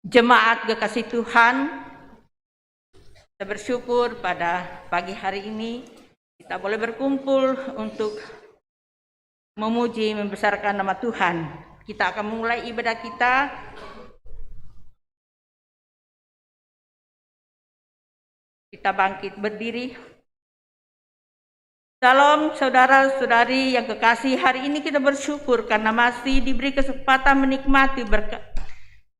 Jemaat kekasih Tuhan, kita bersyukur pada pagi hari ini kita boleh berkumpul untuk memuji, membesarkan nama Tuhan. Kita akan memulai ibadah kita. Kita bangkit berdiri. Salam saudara-saudari yang kekasih, hari ini kita bersyukur karena masih diberi kesempatan menikmati berkat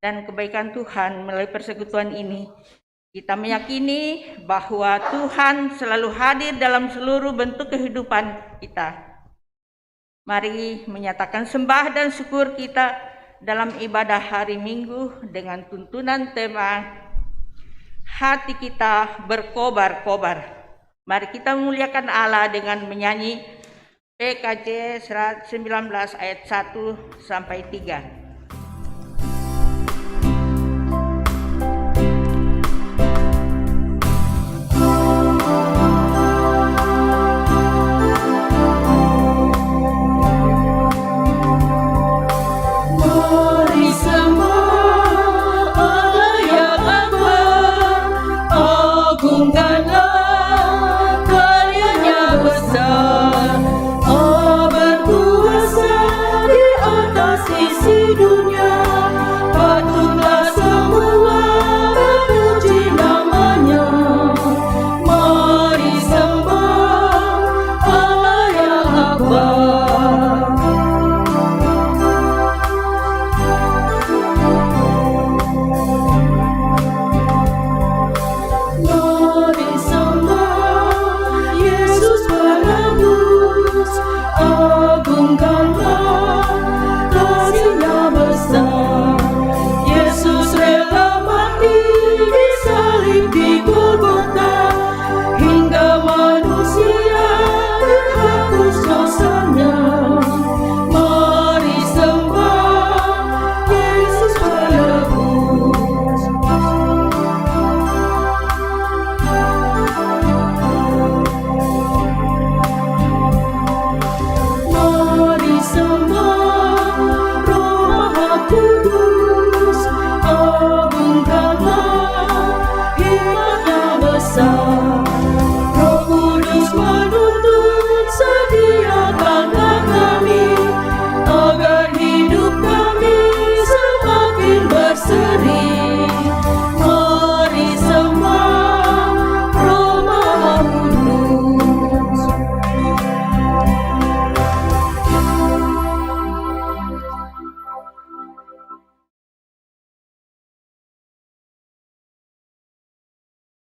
dan kebaikan Tuhan melalui persekutuan ini. Kita meyakini bahwa Tuhan selalu hadir dalam seluruh bentuk kehidupan kita. Mari menyatakan sembah dan syukur kita dalam ibadah hari Minggu dengan tuntunan tema hati kita berkobar-kobar. Mari kita memuliakan Allah dengan menyanyi PKJ 19 ayat 1 sampai 3.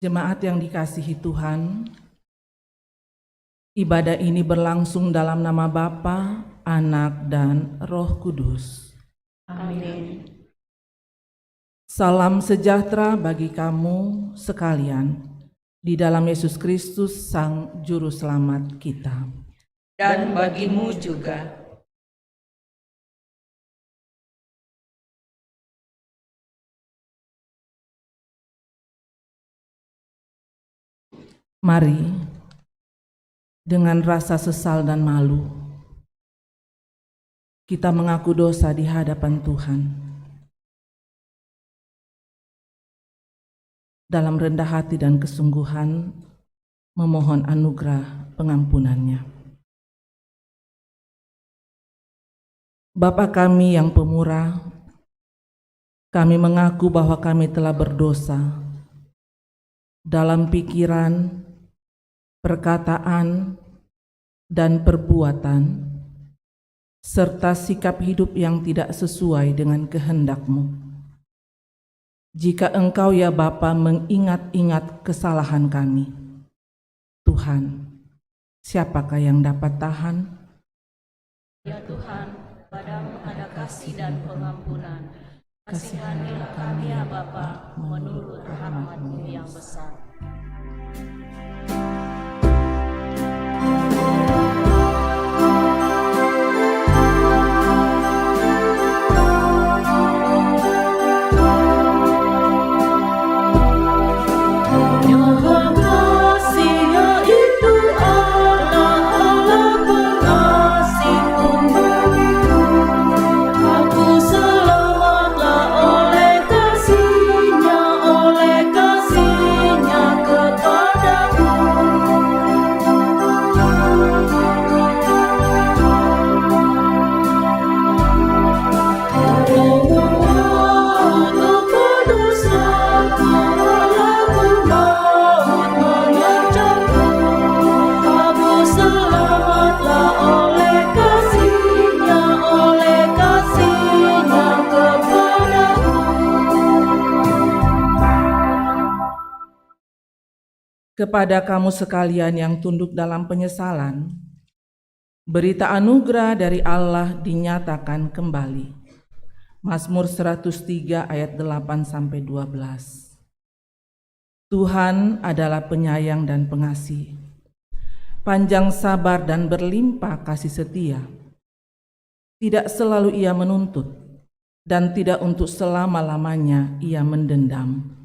Jemaat yang dikasihi Tuhan, Ibadah ini berlangsung dalam nama Bapa, Anak, dan Roh Kudus. Amin. Salam sejahtera bagi kamu sekalian di dalam Yesus Kristus, Sang Juru Selamat kita. Dan bagimu juga. Mari, dengan rasa sesal dan malu, kita mengaku dosa di hadapan Tuhan. Dalam rendah hati dan kesungguhan, memohon anugerah pengampunannya. Bapa kami yang pemurah, kami mengaku bahwa kami telah berdosa dalam pikiran, perkataan, dan perbuatan, serta sikap hidup yang tidak sesuai dengan kehendak-Mu. Jika Engkau ya Bapa mengingat-ingat kesalahan kami, Tuhan, siapakah yang dapat tahan? Ya Tuhan, Padamu ada kasih dan pengampunan. Kasihanilah kami ya Bapa, menurut rahmat-Mu yang besar. Kepada kamu sekalian yang tunduk dalam penyesalan, berita anugerah dari Allah dinyatakan kembali. Mazmur 103 ayat 8-12. Tuhan adalah penyayang dan pengasih, panjang sabar dan berlimpah kasih setia. Tidak selalu Ia menuntut, dan tidak untuk selama-lamanya Ia mendendam.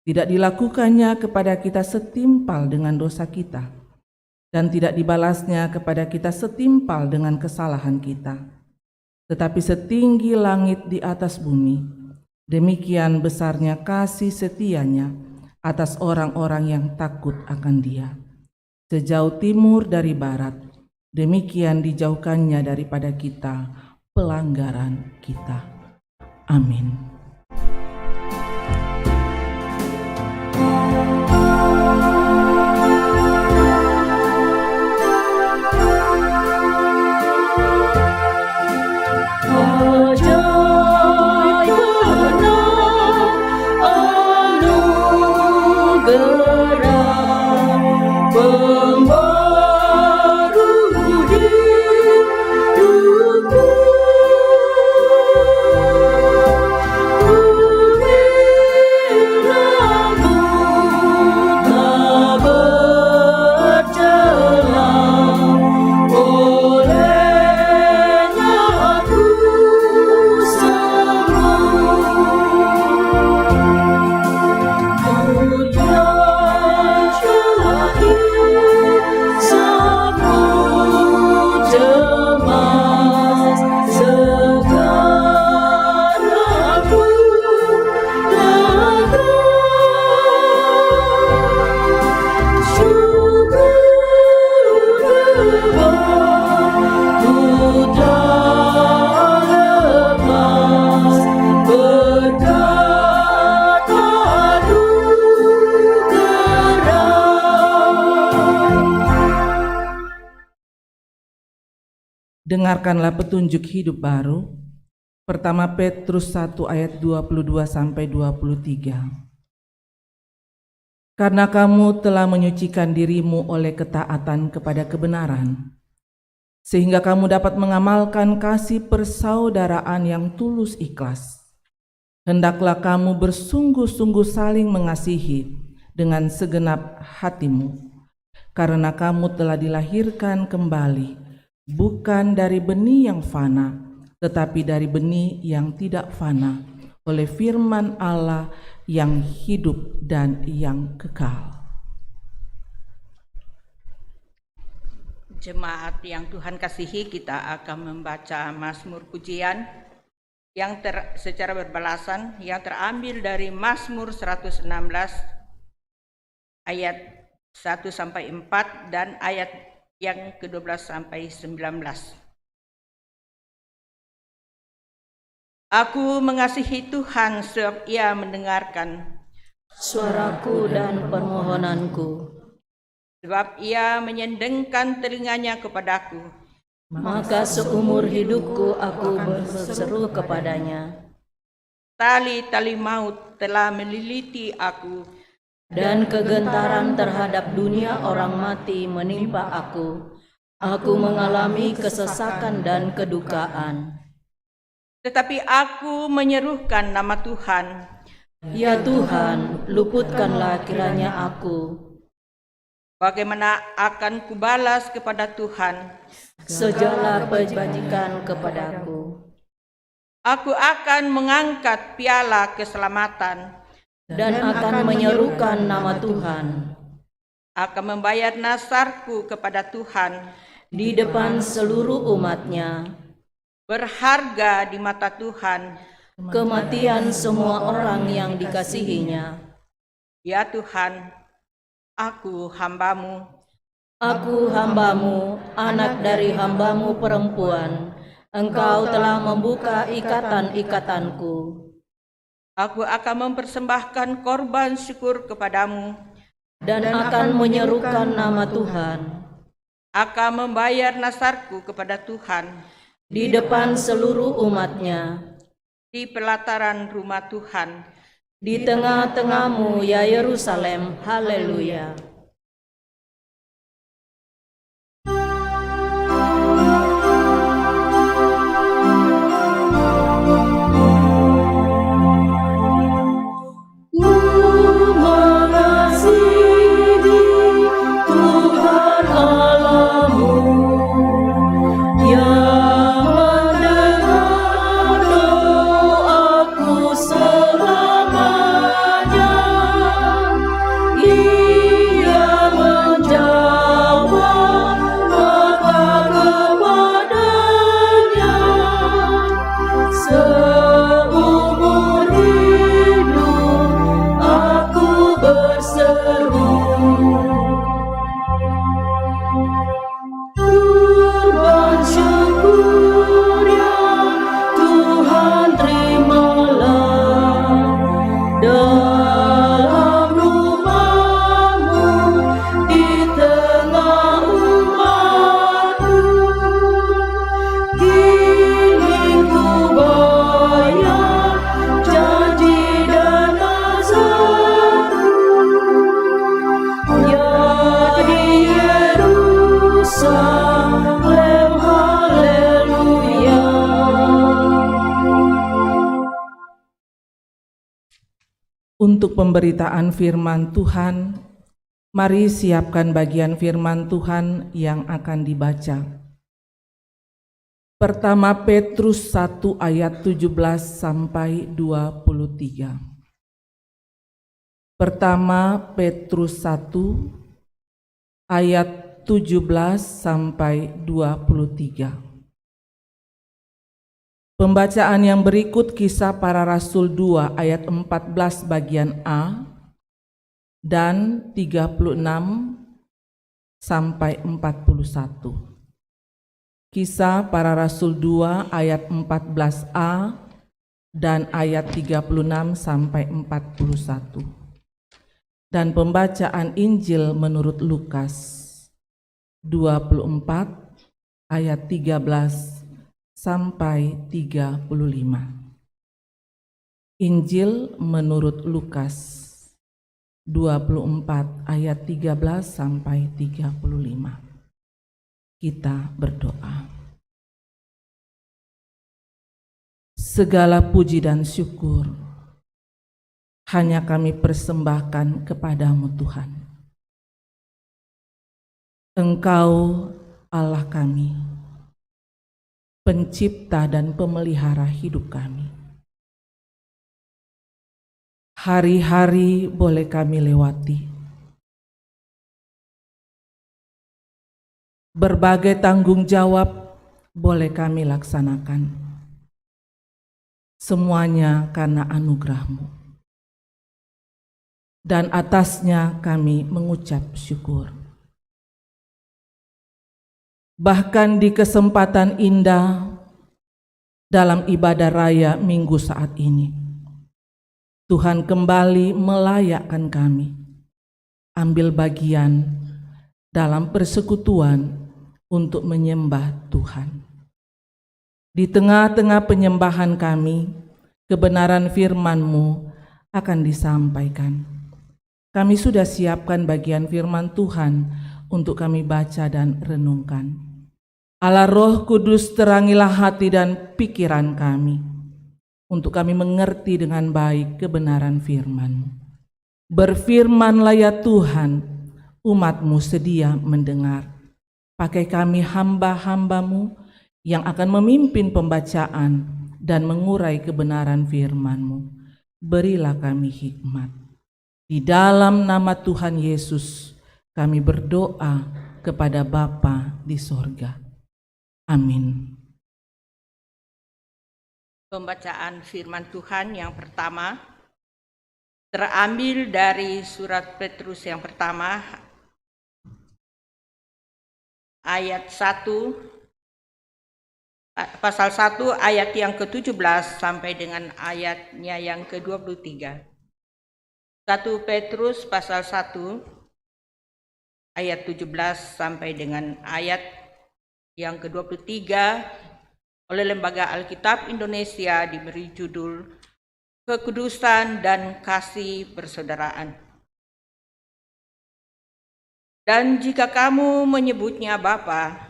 Tidak dilakukannya kepada kita setimpal dengan dosa kita, dan tidak dibalasnya kepada kita setimpal dengan kesalahan kita. Tetapi setinggi langit di atas bumi, demikian besarnya kasih setianya atas orang-orang yang takut akan Dia. Sejauh timur dari barat, demikian dijauhkannya daripada kita pelanggaran kita. Amin. Dengarkanlah petunjuk hidup baru. Pertama Petrus 1 ayat 22-23. Karena kamu telah menyucikan dirimu oleh ketaatan kepada kebenaran, sehingga kamu dapat mengamalkan kasih persaudaraan yang tulus ikhlas. Hendaklah kamu bersungguh-sungguh saling mengasihi dengan segenap hatimu, karena kamu telah dilahirkan kembali, bukan dari benih yang fana, tetapi dari benih yang tidak fana, oleh firman Allah yang hidup dan yang kekal. Jemaat yang Tuhan kasihi, kita akan membaca Mazmur pujian yang secara berbalasan yang terambil dari Mazmur 116 ayat 1 sampai 4 dan ayat yang ke-12 sampai 19. Aku mengasihi Tuhan sebab Ia mendengarkan suaraku dan permohonanku. Sebab Ia menyendengkan telinganya kepadaku. Maka seumur hidupku aku berseru kepadanya. Tali-tali maut telah meliliti aku, Dan kegentaran terhadap dunia orang mati menimpa aku. Aku mengalami kesesakan dan kedukaan. tetapi aku menyerukan nama Tuhan. Ya Tuhan, luputkanlah kiranya aku. Bagaimana akan kubalas kepada Tuhan? Segala kebajikan kepadaku. Aku akan mengangkat piala keselamatan, Dan akan menyerukan nama Tuhan. akan membayar nasarku kepada Tuhan, Di depan seluruh umatnya. berharga di mata Tuhan. Kematian semua orang yang dikasihinya. Ya Tuhan, aku hamba-Mu, Aku hamba-Mu, anak dari hamba-Mu perempuan. Engkau telah membuka ikatan-ikatanku. aku akan mempersembahkan korban syukur kepadamu, Dan akan menyerukan nama Tuhan. akan membayar nasarku kepada Tuhan, Di depan seluruh umatnya. di pelataran rumah Tuhan. Di tengah-tengahmu, ya Yerusalem. Haleluya. Untuk pemberitaan firman Tuhan, mari siapkan bagian firman Tuhan yang akan dibaca. Pertama Petrus 1 ayat 17 sampai 23. Pertama Petrus 1 ayat 17 sampai 23. Pembacaan yang berikut Kisah Para Rasul 2 ayat 14 bagian A dan 36 sampai 41. Kisah Para Rasul 2 ayat 14a dan ayat 36 sampai 41. Dan pembacaan Injil menurut Lukas 24 ayat 13 sampai 35. Injil menurut Lukas 24 ayat 13 sampai 35. Kita berdoa. Segala puji dan syukur hanya kami persembahkan kepadamu Tuhan. Engkau Allah kami, pencipta dan pemelihara hidup kami. Hari-hari boleh kami lewati. Berbagai tanggung jawab boleh kami laksanakan. Semuanya karena anugerah-Mu. Dan atasnya kami mengucap syukur. Bahkan di kesempatan indah dalam ibadah raya Minggu saat ini, Tuhan kembali melayakkan kami ambil bagian dalam persekutuan untuk menyembah Tuhan. Di tengah-tengah penyembahan kami, kebenaran firman-Mu akan disampaikan. Kami sudah siapkan bagian firman Tuhan untuk kami baca dan renungkan. Allah Roh Kudus, terangilah hati dan pikiran kami, untuk kami mengerti dengan baik kebenaran firman-Mu. Berfirmanlah ya Tuhan, umat-Mu sedia mendengar. Pakai kami hamba-hamba-Mu yang akan memimpin pembacaan dan mengurai kebenaran firman-Mu. Berilah kami hikmat. Di dalam nama Tuhan Yesus, kami berdoa kepada Bapa di sorga. Amin. Pembacaan firman Tuhan yang pertama terambil dari surat Petrus yang pertama ayat 1 pasal 1 ayat yang ke-17 sampai dengan ayatnya yang ke-23. 1 Petrus pasal 1 ayat 17 sampai dengan ayat yang ke-23 oleh Lembaga Alkitab Indonesia diberi judul Kekudusan dan Kasih Persaudaraan. Dan jika kamu menyebutnya Bapa,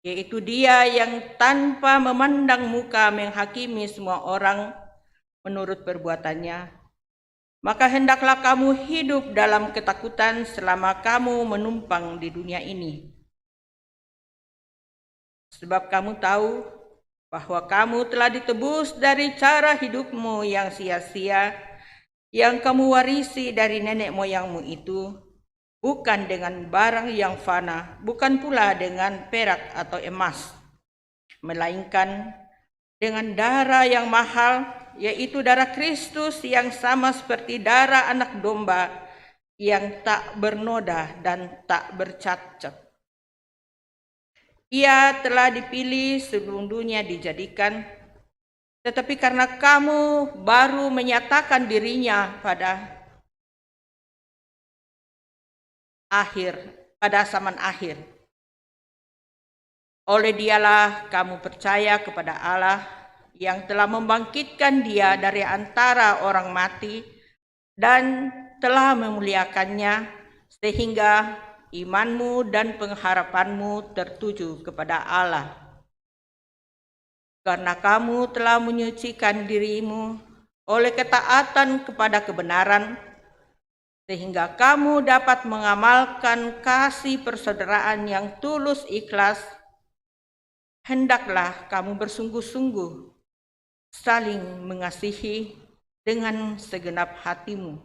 yaitu Dia yang tanpa memandang muka menghakimi semua orang menurut perbuatannya, maka hendaklah kamu hidup dalam ketakutan selama kamu menumpang di dunia ini. Sebab kamu tahu bahwa kamu telah ditebus dari cara hidupmu yang sia-sia, yang kamu warisi dari nenek moyangmu itu, bukan dengan barang yang fana, bukan pula dengan perak atau emas, melainkan dengan darah yang mahal, yaitu darah Kristus yang sama seperti darah anak domba yang tak bernoda dan tak bercacat. Ia telah dipilih sebelum dunia dijadikan, tetapi karena kamu baru menyatakan dirinya pada zaman akhir. Oleh Dialah kamu percaya kepada Allah yang telah membangkitkan Dia dari antara orang mati dan telah memuliakannya, sehingga imanmu dan pengharapanmu tertuju kepada Allah. Karena kamu telah menyucikan dirimu oleh ketaatan kepada kebenaran, sehingga kamu dapat mengamalkan kasih persaudaraan yang tulus ikhlas, hendaklah kamu bersungguh-sungguh saling mengasihi dengan segenap hatimu.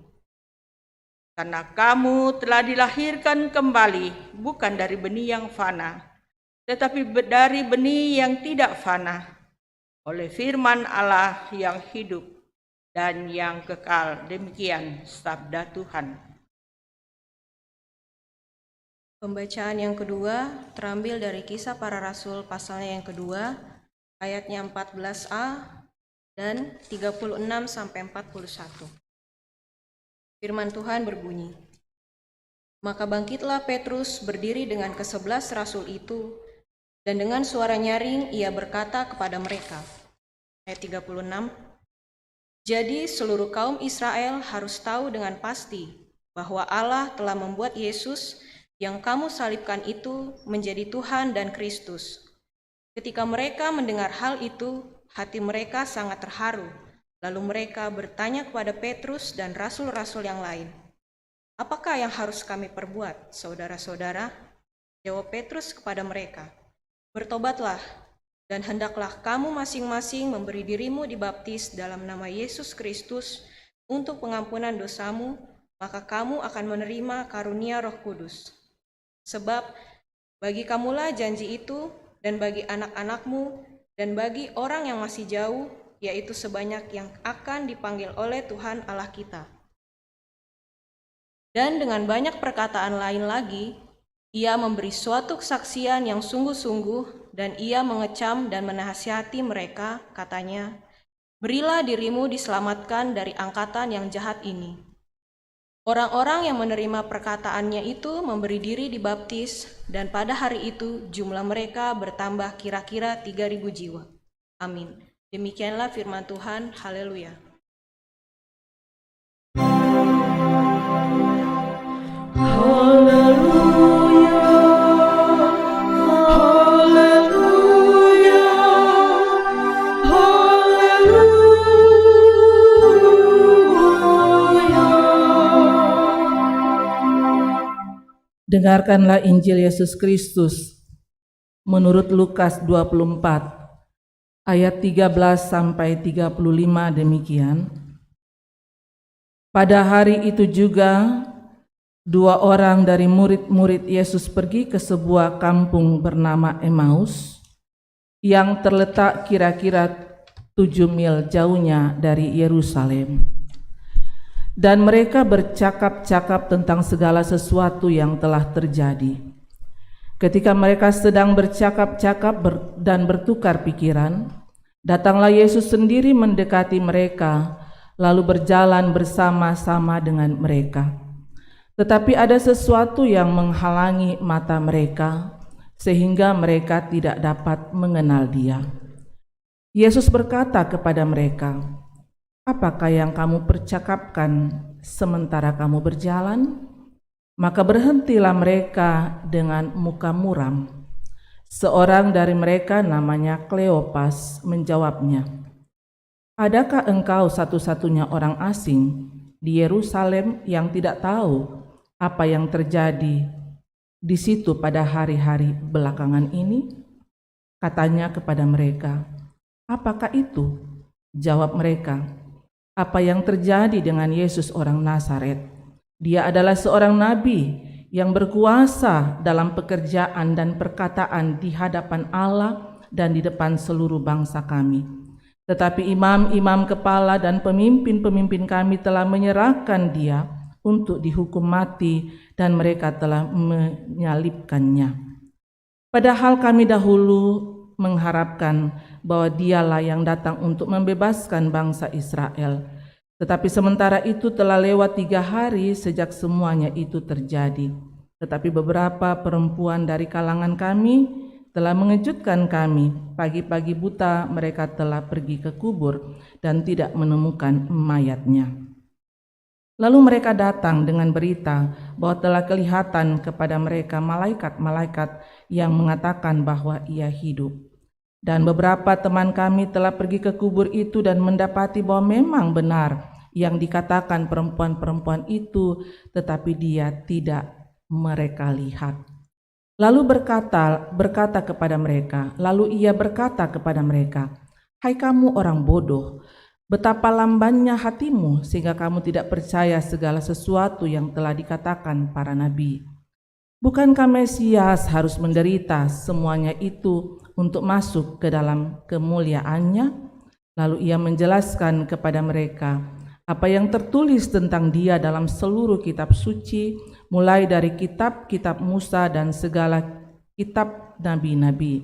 Karena kamu telah dilahirkan kembali bukan dari benih yang fana, tetapi dari benih yang tidak fana, oleh firman Allah yang hidup dan yang kekal. Demikian sabda Tuhan. Pembacaan yang kedua terambil dari Kisah Para Rasul pasalnya yang kedua, ayatnya 14a dan 36 sampai 41. Firman Tuhan berbunyi, "Maka bangkitlah Petrus berdiri dengan ke-11 rasul itu, dan dengan suara nyaring ia berkata kepada mereka," ayat 36, "Jadi seluruh kaum Israel harus tahu dengan pasti bahwa Allah telah membuat Yesus yang kamu salibkan itu menjadi Tuhan dan Kristus. Ketika mereka mendengar hal itu, hati mereka sangat terharu. Lalu mereka bertanya kepada Petrus dan rasul-rasul yang lain, "Apakah yang harus kami perbuat, saudara-saudara?" Jawab Petrus kepada mereka, "Bertobatlah, dan hendaklah kamu masing-masing memberi dirimu dibaptis dalam nama Yesus Kristus untuk pengampunan dosamu, maka kamu akan menerima karunia Roh Kudus. Sebab bagi kamulah janji itu, dan bagi anak-anakmu, dan bagi orang yang masih jauh, yaitu sebanyak yang akan dipanggil oleh Tuhan Allah kita." Dan dengan banyak perkataan lain lagi, ia memberi suatu kesaksian yang sungguh-sungguh, dan ia mengecam dan menasihati mereka, katanya, "Berilah dirimu diselamatkan dari angkatan yang jahat ini." Orang-orang yang menerima perkataannya itu memberi diri dibaptis, dan pada hari itu jumlah mereka bertambah kira-kira 3.000 jiwa. Amin. Demikianlah firman Tuhan. Haleluya. Dengarkanlah Injil Yesus Kristus menurut Lukas 24 ayat 13 sampai 35 demikian. Pada hari itu juga 2 orang dari murid-murid Yesus pergi ke sebuah kampung bernama Emmaus yang terletak kira-kira 7 mil jauhnya dari Yerusalem. Dan mereka bercakap-cakap tentang segala sesuatu yang telah terjadi. Ketika mereka sedang bercakap-cakap dan bertukar pikiran, datanglah Yesus sendiri mendekati mereka, lalu berjalan bersama-sama dengan mereka. Tetapi ada sesuatu yang menghalangi mata mereka, sehingga mereka tidak dapat mengenal Dia. Yesus berkata kepada mereka, "Apakah yang kamu percakapkan sementara kamu berjalan?" Maka berhentilah mereka dengan muka muram. Seorang dari mereka namanya Kleopas menjawabnya, "Adakah engkau satu-satunya orang asing di Yerusalem yang tidak tahu apa yang terjadi di situ pada hari-hari belakangan ini?" Katanya kepada mereka, "Apakah itu?" Jawab mereka, "Apa yang terjadi dengan Yesus orang Nazaret? Dia adalah seorang nabi yang berkuasa dalam pekerjaan dan perkataan di hadapan Allah dan di depan seluruh bangsa kami. Tetapi imam-imam kepala dan pemimpin-pemimpin kami telah menyerahkan Dia untuk dihukum mati dan mereka telah menyalibkannya. Padahal kami dahulu mengharapkan bahwa Dialah yang datang untuk membebaskan bangsa Israel. Tetapi sementara itu telah lewat 3 hari sejak semuanya itu terjadi. Tetapi beberapa perempuan dari kalangan kami telah mengejutkan kami. Pagi-pagi buta mereka telah pergi ke kubur dan tidak menemukan mayatnya. Lalu mereka datang dengan berita bahwa telah kelihatan kepada mereka malaikat-malaikat yang mengatakan bahwa Ia hidup. Dan beberapa teman kami telah pergi ke kubur itu dan mendapati bahwa memang benar yang dikatakan perempuan-perempuan itu, tetapi Dia tidak mereka lihat. Lalu berkata kepada mereka, "Hai kamu orang bodoh, betapa lambannya hatimu sehingga kamu tidak percaya segala sesuatu yang telah dikatakan para nabi. Bukankah Mesias harus menderita semuanya itu untuk masuk ke dalam kemuliaannya?" Lalu Ia menjelaskan kepada mereka apa yang tertulis tentang Dia dalam seluruh kitab suci, mulai dari kitab-kitab Musa dan segala kitab nabi-nabi.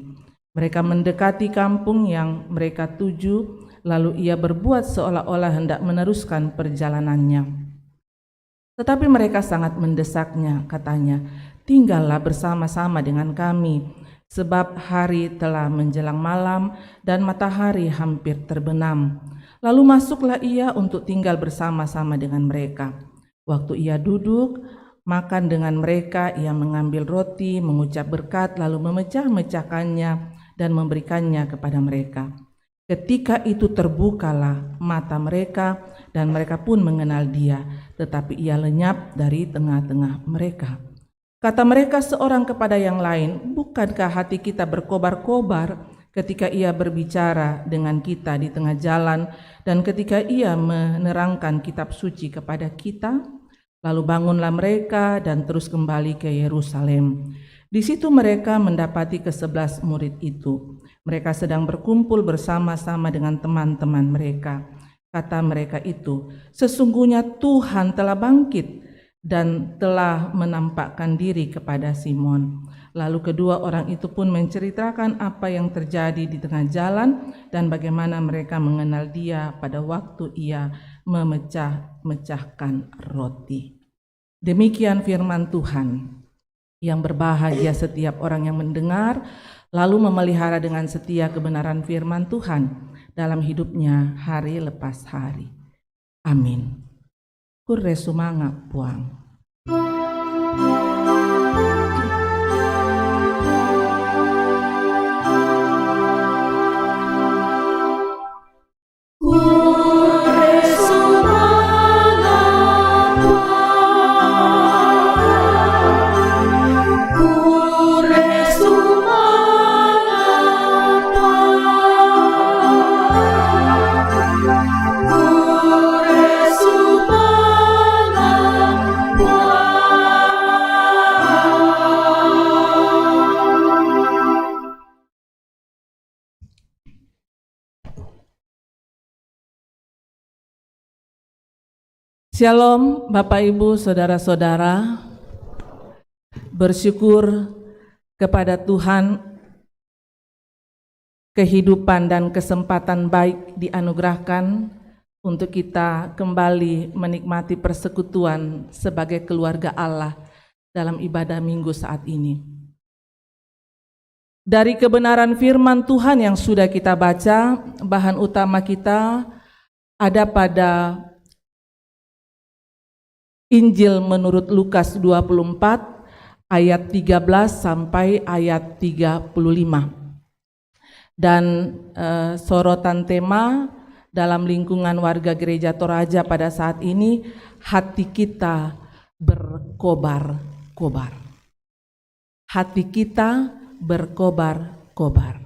Mereka mendekati kampung yang mereka tuju, lalu Ia berbuat seolah-olah hendak meneruskan perjalanannya. Tetapi mereka sangat mendesaknya, katanya, "Tinggallah bersama-sama dengan kami, sebab hari telah menjelang malam dan matahari hampir terbenam." Lalu masuklah Ia untuk tinggal bersama-sama dengan mereka. Waktu ia duduk makan dengan mereka, ia mengambil roti, mengucap berkat, lalu memecah-mecahkannya dan memberikannya kepada mereka. Ketika itu terbukalah mata mereka dan mereka pun mengenal dia, tetapi ia lenyap dari tengah-tengah mereka. Kata mereka seorang kepada yang lain, bukankah hati kita berkobar-kobar ketika ia berbicara dengan kita di tengah jalan dan ketika ia menerangkan kitab suci kepada kita? Lalu bangunlah mereka dan terus kembali ke Yerusalem. Di situ mereka mendapati ke-11 murid itu. Mereka sedang berkumpul bersama-sama dengan teman-teman mereka. Kata mereka itu, sesungguhnya Tuhan telah bangkit dan telah menampakkan diri kepada Simon. Lalu kedua orang itu pun menceritakan apa yang terjadi di tengah jalan dan bagaimana mereka mengenal dia pada waktu ia memecah-mecahkan roti. Demikian firman Tuhan. Yang berbahagia setiap orang yang mendengar lalu memelihara dengan setia kebenaran firman Tuhan dalam hidupnya hari lepas hari. Amin. Kure sumanga puang. Shalom Bapak Ibu Saudara-saudara, bersyukur kepada Tuhan kehidupan dan kesempatan baik dianugerahkan untuk kita kembali menikmati persekutuan sebagai keluarga Allah dalam ibadah minggu saat ini. Dari kebenaran firman Tuhan yang sudah kita baca, bahan utama kita ada pada Injil menurut Lukas 24 ayat 13 sampai ayat 35. Dan sorotan tema dalam lingkungan warga Gereja Toraja pada saat ini, hati kita berkobar-kobar. Hati kita berkobar-kobar.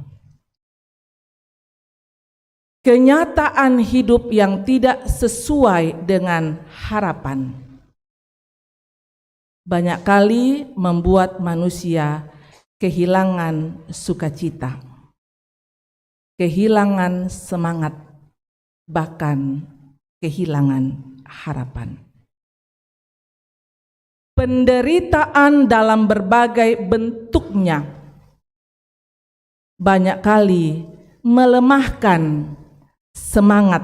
Kenyataan hidup yang tidak sesuai dengan harapan banyak kali membuat manusia kehilangan sukacita, kehilangan semangat, bahkan kehilangan harapan. Penderitaan dalam berbagai bentuknya banyak kali melemahkan semangat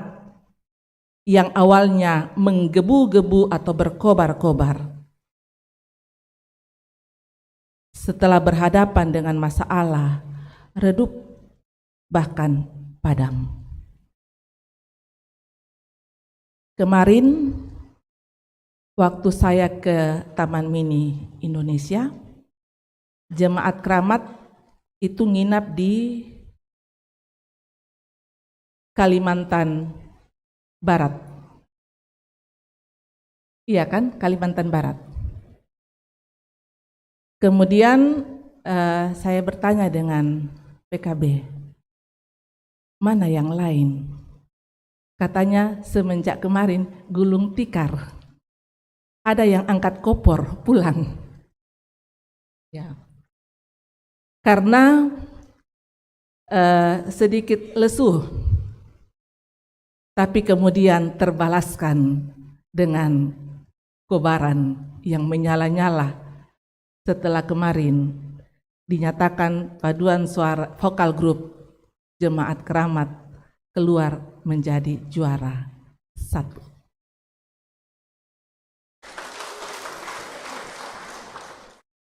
yang awalnya menggebu-gebu atau berkobar-kobar. Setelah berhadapan dengan masalah, redup bahkan padam. Kemarin waktu saya ke Taman Mini Indonesia, jemaat keramat itu nginap di Kalimantan Barat. Iya kan, Kalimantan Barat. Kemudian saya bertanya dengan PKB, mana yang lain? Katanya semenjak kemarin gulung tikar, ada yang angkat kopor pulang. Ya. Karena sedikit lesu, tapi kemudian terbalaskan dengan kobaran yang menyala-nyala. Setelah kemarin dinyatakan paduan suara vokal grup jemaat keramat keluar menjadi juara 1.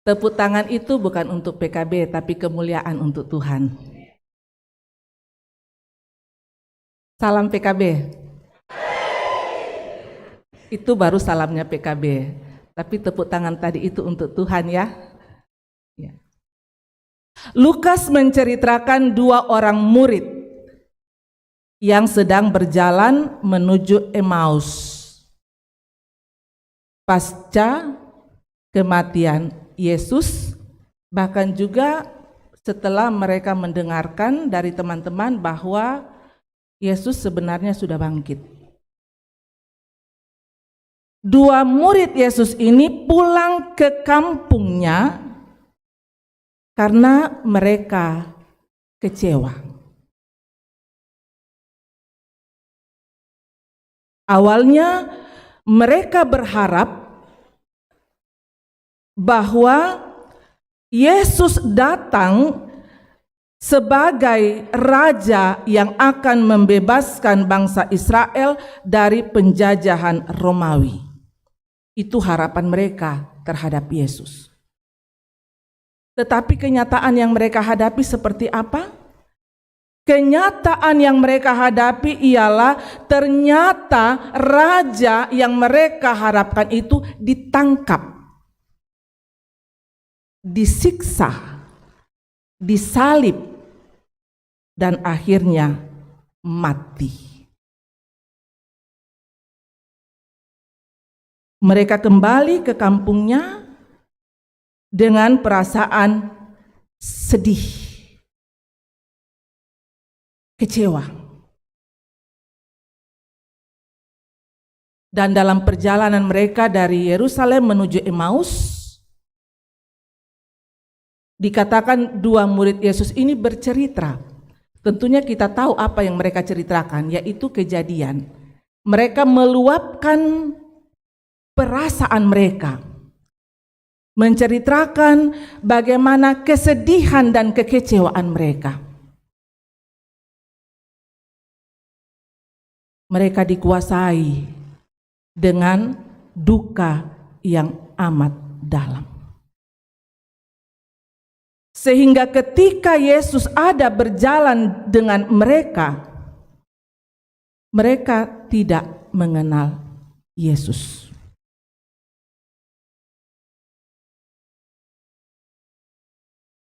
Tepuk tangan itu bukan untuk PKB tapi kemuliaan untuk Tuhan. Salam PKB. Itu baru salamnya PKB. Tapi tepuk tangan tadi itu untuk Tuhan ya. Ya. Lukas menceritakan 2 orang murid yang sedang berjalan menuju Emmaus pasca kematian Yesus, bahkan juga setelah mereka mendengarkan dari teman-teman bahwa Yesus sebenarnya sudah bangkit. 2 murid Yesus ini pulang ke kampungnya karena mereka kecewa. Awalnya mereka berharap bahwa Yesus datang sebagai raja yang akan membebaskan bangsa Israel dari penjajahan Romawi. Itu harapan mereka terhadap Yesus. Tetapi kenyataan yang mereka hadapi seperti apa? Kenyataan yang mereka hadapi ialah ternyata raja yang mereka harapkan itu ditangkap, disiksa, disalib, dan akhirnya mati. Mereka kembali ke kampungnya dengan perasaan sedih, kecewa. Dan dalam perjalanan mereka dari Yerusalem menuju Emmaus, dikatakan 2 murid Yesus ini bercerita. Tentunya kita tahu apa yang mereka ceritakan, yaitu kejadian. Mereka meluapkan perasaan mereka, menceritakan bagaimana kesedihan dan kekecewaan mereka. Mereka dikuasai dengan duka yang amat dalam. Sehingga ketika Yesus ada berjalan dengan mereka, mereka tidak mengenal Yesus.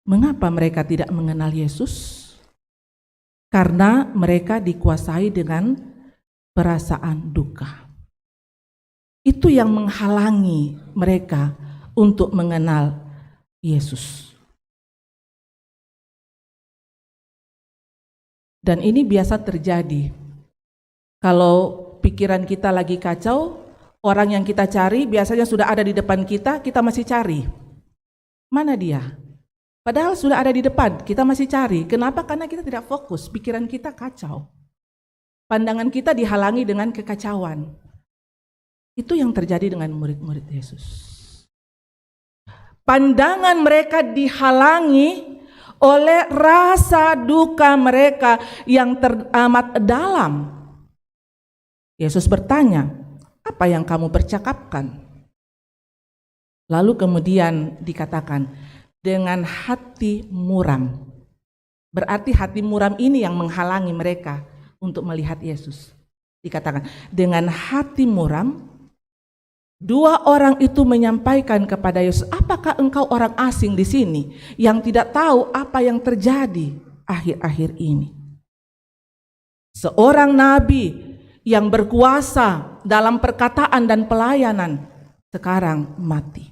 Mengapa mereka tidak mengenal Yesus? Karena mereka dikuasai dengan perasaan duka. Itu yang menghalangi mereka untuk mengenal Yesus. Dan ini biasa terjadi. Kalau pikiran kita lagi kacau, orang yang kita cari biasanya sudah ada di depan kita, kita masih cari. Mana dia? Padahal sudah ada di depan, kita masih cari. Kenapa? Karena kita tidak fokus, pikiran kita kacau. Pandangan kita dihalangi dengan kekacauan. Itu yang terjadi dengan murid-murid Yesus. Pandangan mereka dihalangi oleh rasa duka mereka yang teramat dalam. Yesus bertanya, apa yang kamu percakapkan? Lalu kemudian dikatakan, dengan hati muram. Berarti hati muram ini yang menghalangi mereka untuk melihat Yesus. Dikatakan, dengan hati muram, 2 orang itu menyampaikan kepada Yesus, apakah engkau orang asing di sini yang tidak tahu apa yang terjadi akhir-akhir ini? Seorang nabi yang berkuasa dalam perkataan dan pelayanan sekarang mati.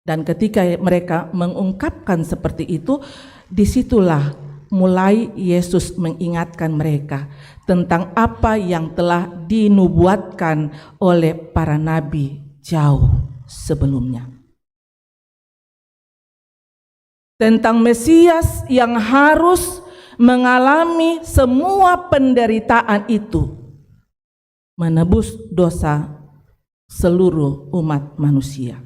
Dan ketika mereka mengungkapkan seperti itu, disitulah mulai Yesus mengingatkan mereka tentang apa yang telah dinubuatkan oleh para nabi jauh sebelumnya. Tentang Mesias yang harus mengalami semua penderitaan itu, menebus dosa seluruh umat manusia.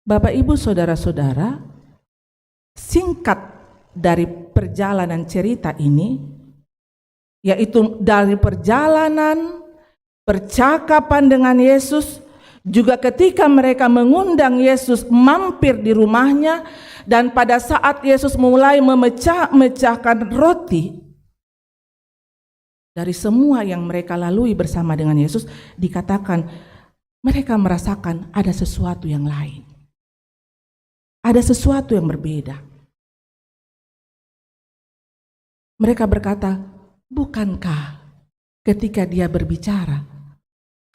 Bapak, Ibu, Saudara-saudara, singkat dari perjalanan cerita ini, yaitu dari perjalanan percakapan dengan Yesus, juga ketika mereka mengundang Yesus mampir di rumahnya, dan pada saat Yesus mulai memecah-mecahkan roti, dari semua yang mereka lalui bersama dengan Yesus, dikatakan mereka merasakan ada sesuatu yang lain. Ada sesuatu yang berbeda. Mereka berkata, bukankah ketika dia berbicara,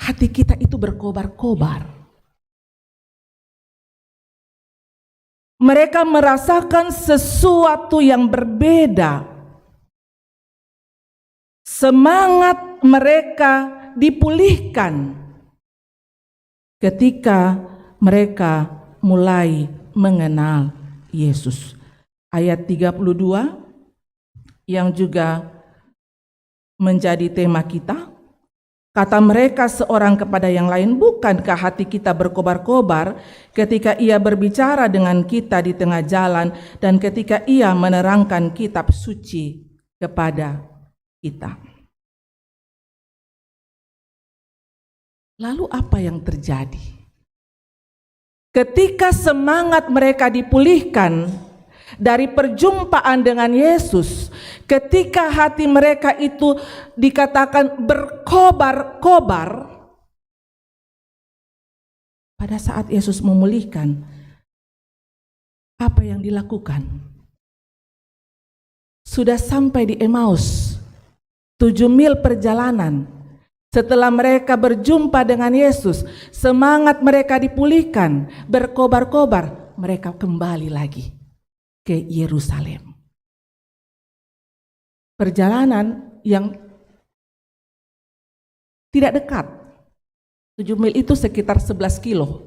hati kita itu berkobar-kobar? Mereka merasakan sesuatu yang berbeda. Semangat mereka dipulihkan ketika mereka mulai mengenal Yesus. Ayat 32 yang juga menjadi tema kita. Kata mereka seorang kepada yang lain, bukankah hati kita berkobar-kobar ketika ia berbicara dengan kita di tengah jalan dan ketika ia menerangkan kitab suci kepada kita. Lalu apa yang terjadi? Ketika semangat mereka dipulihkan dari perjumpaan dengan Yesus, ketika hati mereka itu dikatakan berkobar-kobar, pada saat Yesus memulihkan, apa yang dilakukan? Sudah sampai di Emmaus, 7 mil perjalanan. Setelah mereka berjumpa dengan Yesus, semangat mereka dipulihkan, berkobar-kobar, mereka kembali lagi ke Yerusalem. Perjalanan yang tidak dekat. 7 mil itu sekitar 11 kilo.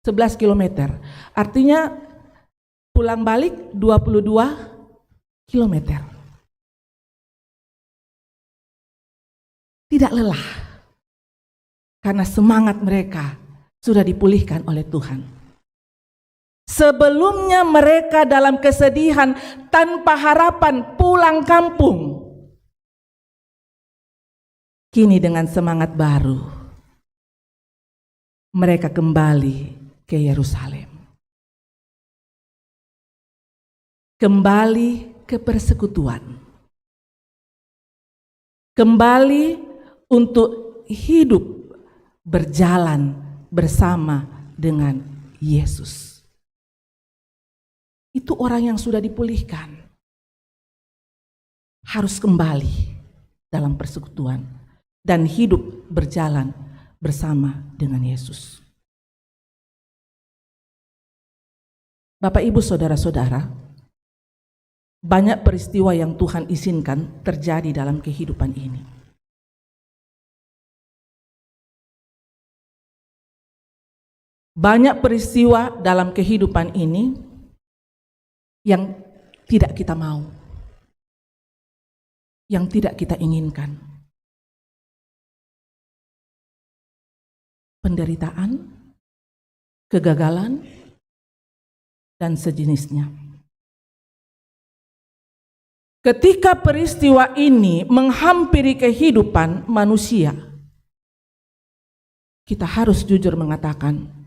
11 kilometer. Artinya pulang balik 22 kilometer. Tidak lelah. Karena semangat mereka sudah dipulihkan oleh Tuhan. Sebelumnya mereka dalam kesedihan tanpa harapan pulang kampung. Kini dengan semangat baru, mereka kembali ke Yerusalem. Kembali ke persekutuan. Kembali untuk hidup berjalan bersama dengan Yesus. Itu orang yang sudah dipulihkan. Harus kembali dalam persekutuan dan hidup berjalan bersama dengan Yesus. Bapak, Ibu, saudara-saudara, banyak peristiwa yang Tuhan izinkan terjadi dalam kehidupan ini. Banyak peristiwa dalam kehidupan ini yang tidak kita mau, yang tidak kita inginkan. Penderitaan, kegagalan, dan sejenisnya. Ketika peristiwa ini menghampiri kehidupan manusia, kita harus jujur mengatakan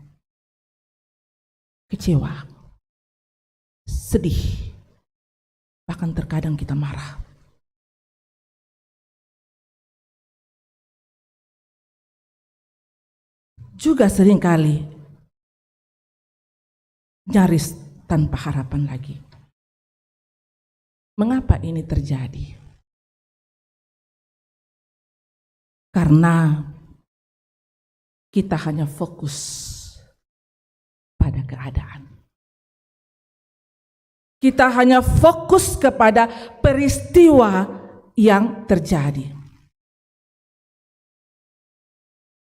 kecewa, sedih, bahkan terkadang kita marah. Juga seringkali nyaris tanpa harapan lagi. Mengapa ini terjadi? Karena kita hanya fokus pada keadaan. Kita hanya fokus kepada peristiwa yang terjadi.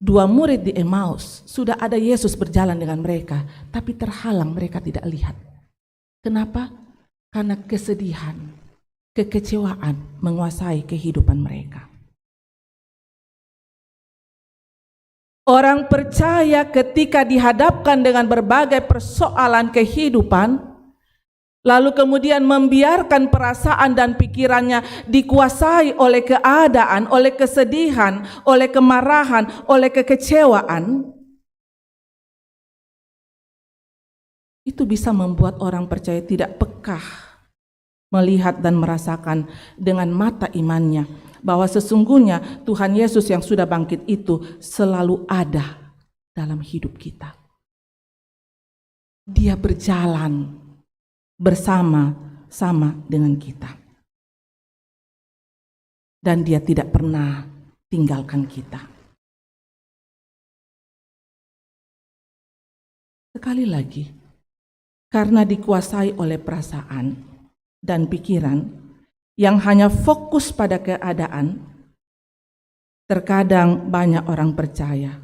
2 murid di Emmaus, sudah ada Yesus berjalan dengan mereka, tapi terhalang, mereka tidak lihat. Kenapa? Karena kesedihan, kekecewaan menguasai kehidupan mereka. Orang percaya ketika dihadapkan dengan berbagai persoalan kehidupan, lalu kemudian membiarkan perasaan dan pikirannya dikuasai oleh keadaan, oleh kesedihan, oleh kemarahan, oleh kekecewaan, itu bisa membuat orang percaya tidak peka melihat dan merasakan dengan mata imannya bahwa sesungguhnya Tuhan Yesus yang sudah bangkit itu selalu ada dalam hidup kita. Dia berjalan bersama-sama dengan kita. Dan dia tidak pernah tinggalkan kita. Sekali lagi, karena dikuasai oleh perasaan dan pikiran yang hanya fokus pada keadaan, terkadang banyak orang percaya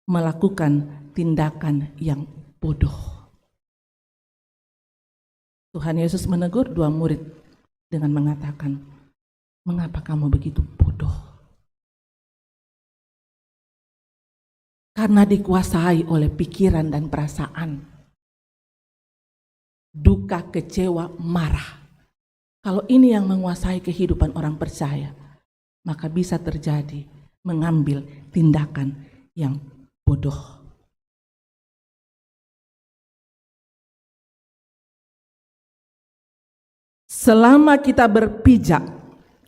melakukan tindakan yang bodoh. Tuhan Yesus menegur dua murid dengan mengatakan, "Mengapa kamu begitu bodoh?" Karena dikuasai oleh pikiran dan perasaan. Duka, kecewa, marah. Kalau ini yang menguasai kehidupan orang percaya, maka bisa terjadi mengambil tindakan yang bodoh. Selama kita berpijak,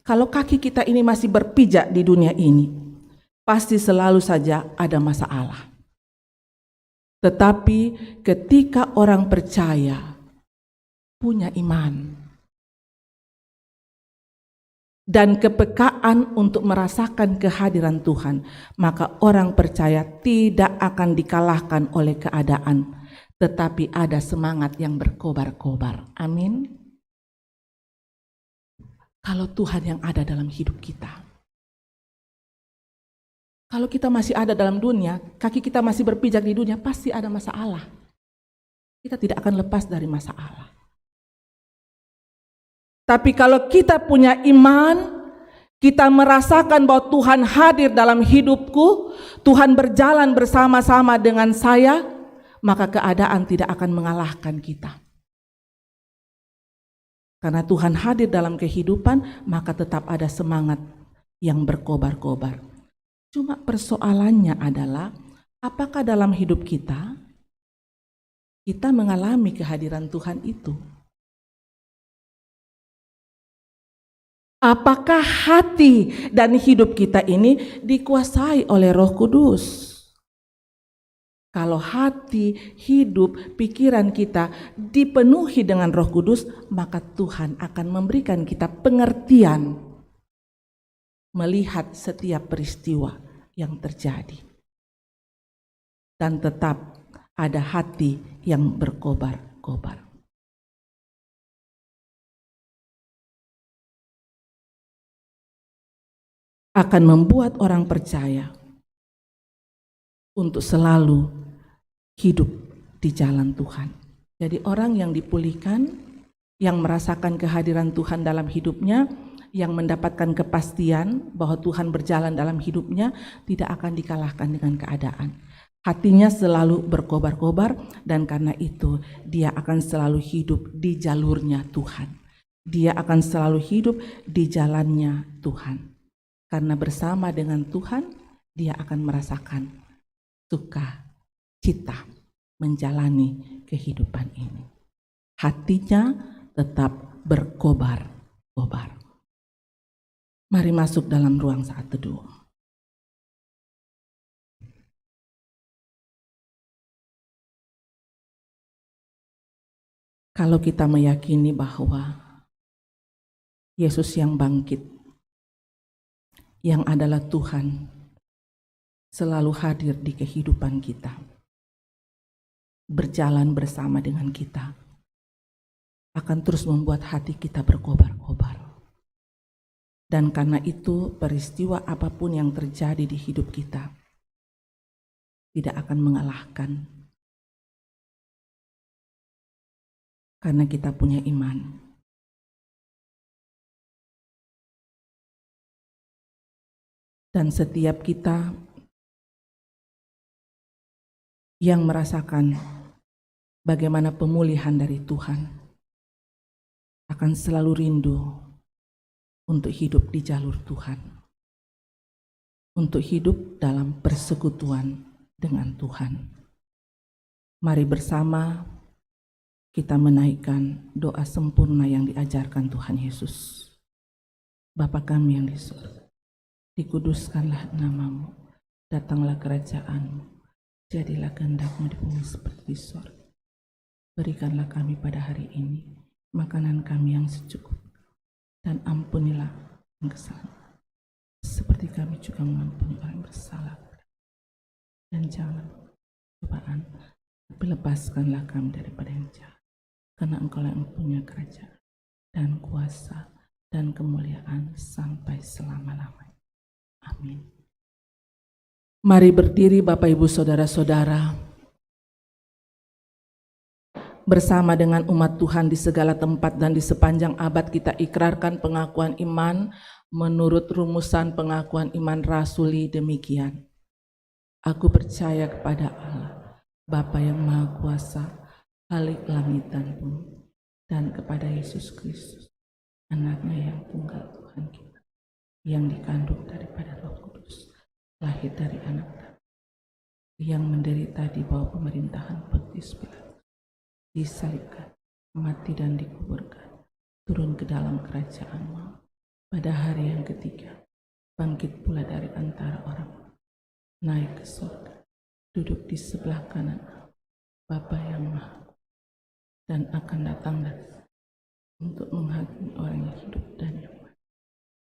kalau kaki kita ini masih berpijak di dunia ini, pasti selalu saja ada masalah. Tetapi ketika orang percaya punya iman dan kepekaan untuk merasakan kehadiran Tuhan, maka orang percaya tidak akan dikalahkan oleh keadaan, tetapi ada semangat yang berkobar-kobar. Amin. Kalau Tuhan yang ada dalam hidup kita. Kalau kita masih ada dalam dunia, kaki kita masih berpijak di dunia, pasti ada masalah. Kita tidak akan lepas dari masalah. Tapi kalau kita punya iman, kita merasakan bahwa Tuhan hadir dalam hidupku, Tuhan berjalan bersama-sama dengan saya, maka keadaan tidak akan mengalahkan kita. Karena Tuhan hadir dalam kehidupan, maka tetap ada semangat yang berkobar-kobar. Cuma persoalannya adalah, apakah dalam hidup kita mengalami kehadiran Tuhan itu? Apakah hati dan hidup kita ini dikuasai oleh Roh Kudus? Kalau hati, hidup, pikiran kita dipenuhi dengan Roh Kudus, maka Tuhan akan memberikan kita pengertian melihat setiap peristiwa yang terjadi. Dan tetap ada hati yang berkobar-kobar. Akan membuat orang percaya untuk selalu hidup di jalan Tuhan. Jadi orang yang dipulihkan, yang merasakan kehadiran Tuhan dalam hidupnya, yang mendapatkan kepastian bahwa Tuhan berjalan dalam hidupnya, tidak akan dikalahkan dengan keadaan. Hatinya selalu berkobar-kobar, dan karena itu dia akan selalu hidup di jalurnya Tuhan. Dia akan selalu hidup di jalannya Tuhan. Karena bersama dengan Tuhan, dia akan merasakan sukacita menjalani kehidupan ini. Hatinya tetap berkobar-kobar. Mari masuk dalam ruang saat teduh. Kalau kita meyakini bahwa Yesus yang bangkit, yang adalah Tuhan, selalu hadir di kehidupan kita, berjalan bersama dengan kita, akan terus membuat hati kita berkobar-kobar. Dan karena itu peristiwa apapun yang terjadi di hidup kita tidak akan mengalahkan. Karena kita punya iman. Dan setiap kita yang merasakan bagaimana pemulihan dari Tuhan akan selalu rindu untuk hidup di jalur Tuhan, untuk hidup dalam persekutuan dengan Tuhan. Mari bersama kita menaikkan doa sempurna yang diajarkan Tuhan Yesus. Bapa kami yang di surga, dikuduskanlah namamu, datanglah kerajaanmu, jadilah kehendak-Mu di bumi seperti di surga. Berikanlah kami pada hari ini makanan kami yang secukupnya, dan ampunilah kesalahan seperti kami juga mengampuni orang yang bersalah. Dan jangan cobaan, tapi lepaskanlah kami daripada yang jahat, karena Engkau yang punya kerajaan dan kuasa dan kemuliaan sampai selama-lamanya. Amin. Mari berdiri Bapak Ibu Saudara-saudara, bersama dengan umat Tuhan di segala tempat dan di sepanjang abad kita ikrarkan pengakuan iman menurut rumusan pengakuan iman rasuli demikian. Aku percaya kepada Allah, Bapa yang Maha Kuasa, Khalik langit dan bumi, dan kepada Yesus Kristus, Anaknya yang tunggal Tuhan kita, yang dikandung daripada Roh Kudus, lahir dari anak Daud, yang menderita di bawah pemerintahan Pontius Pilatus, disalibkan, mati dan dikuburkan, turun ke dalam kerajaan maut, pada hari yang ketiga, bangkit pula dari antara orang, naik ke surga, duduk di sebelah kanan Bapa yang Maha, dan akan datang untuk menghakimi orang yang hidup dan yang mati.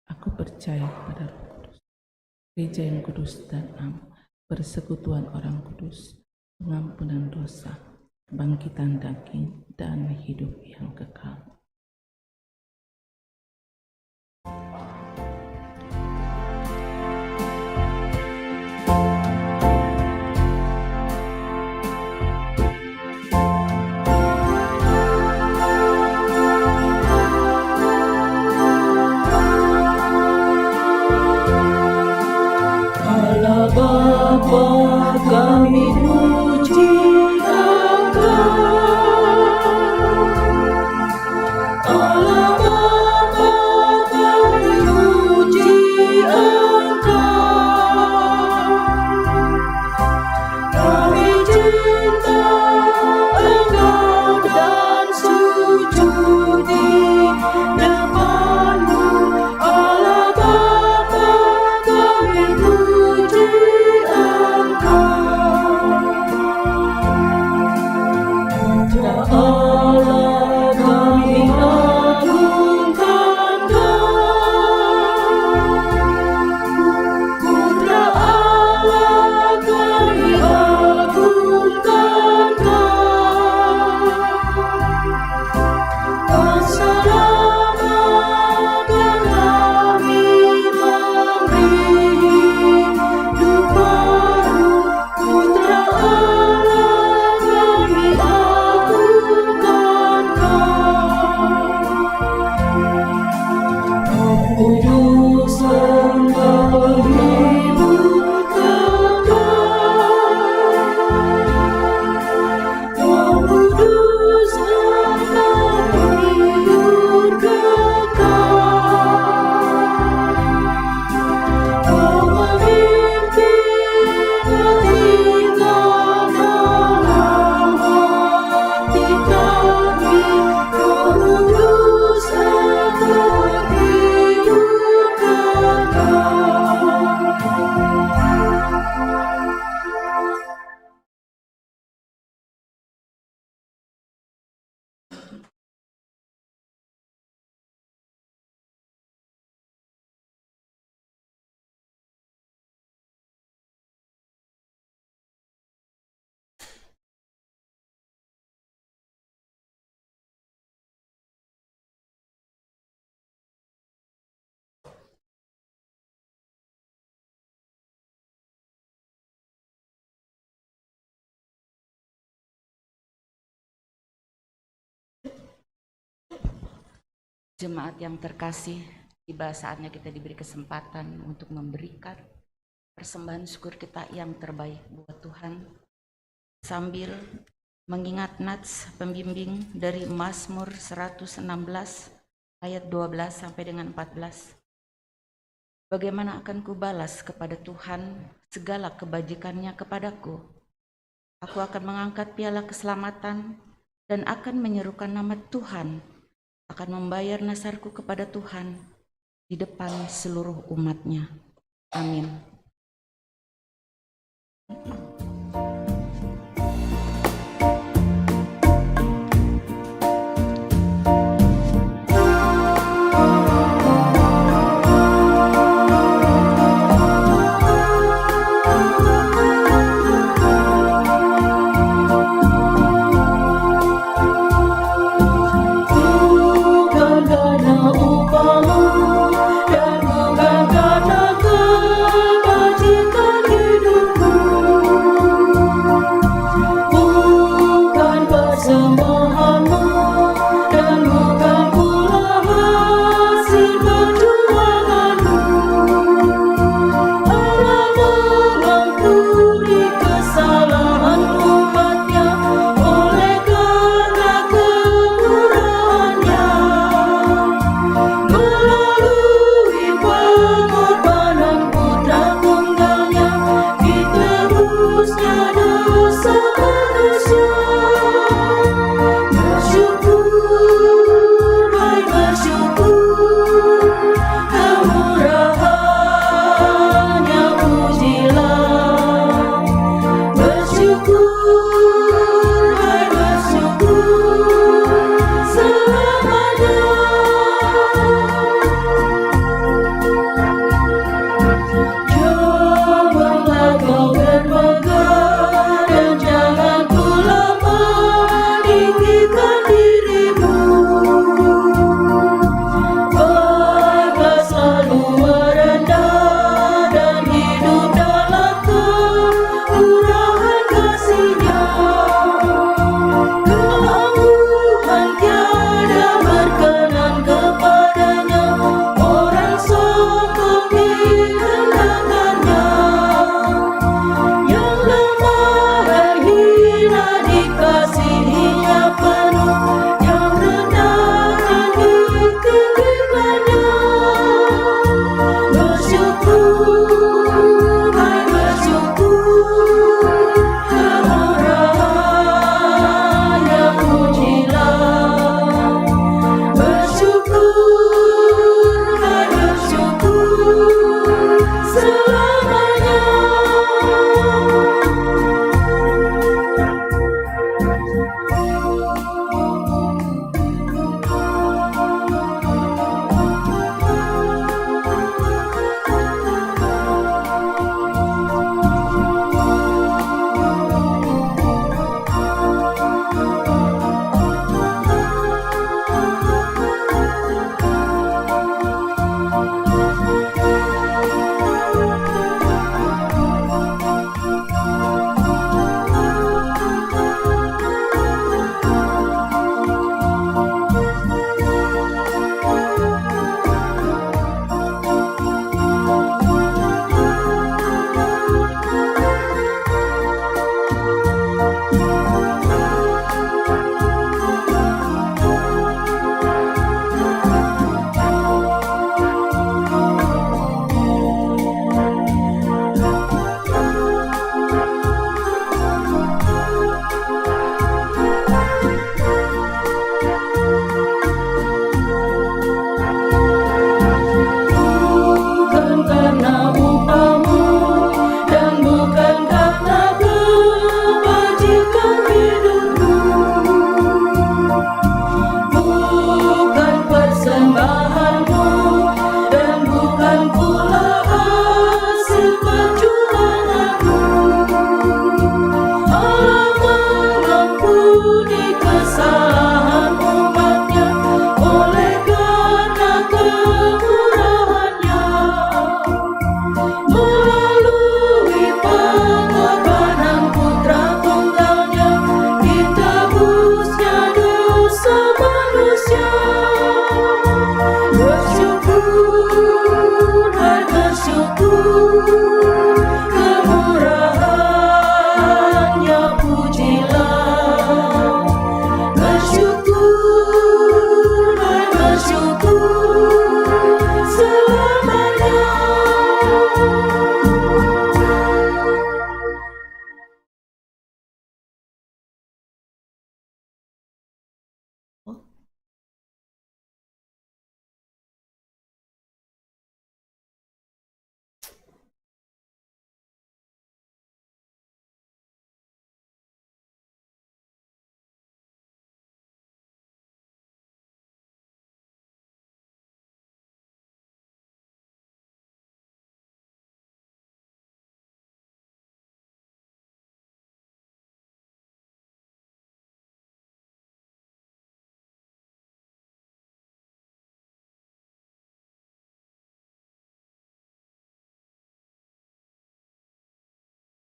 Aku percaya kepada Roh Kudus, Gereja yang kudus dan am, persekutuan orang kudus, pengampunan dosa, kebangkitan daging, dan hidup yang kekal. Bapa kami puji Engkau, Allah Bapa kami puji Engkau, kami cinta Engkau dan sujud di depan-Mu, Allah Bapa kami puji Engkau. Putra Allah kami agungkan Kau, Putra Allah kami agungkan Kau, keselamatan kami memberi hidup baru, Putra Allah kami agungkan Kau. Roh Kudus Engkau penghibur kekal, Roh Kudus Engkau penghibur kekal, Kau memimpin hati dalam hati kami, Roh Kudus Engkau penghibur kekal. Jemaat yang terkasih, tiba saatnya kita diberi kesempatan untuk memberikan persembahan syukur kita yang terbaik buat Tuhan, sambil mengingat nats pembimbing dari Mazmur 116 ayat 12 sampai dengan 14. Bagaimana akan kubalas kepada Tuhan segala kebajikannya kepadaku? Aku akan mengangkat piala keselamatan dan akan menyerukan nama Tuhan, akan membayar nasarku kepada Tuhan, di depan seluruh umatnya. Amin. Bukan karena upamu dan bukan karena kebaikanmu,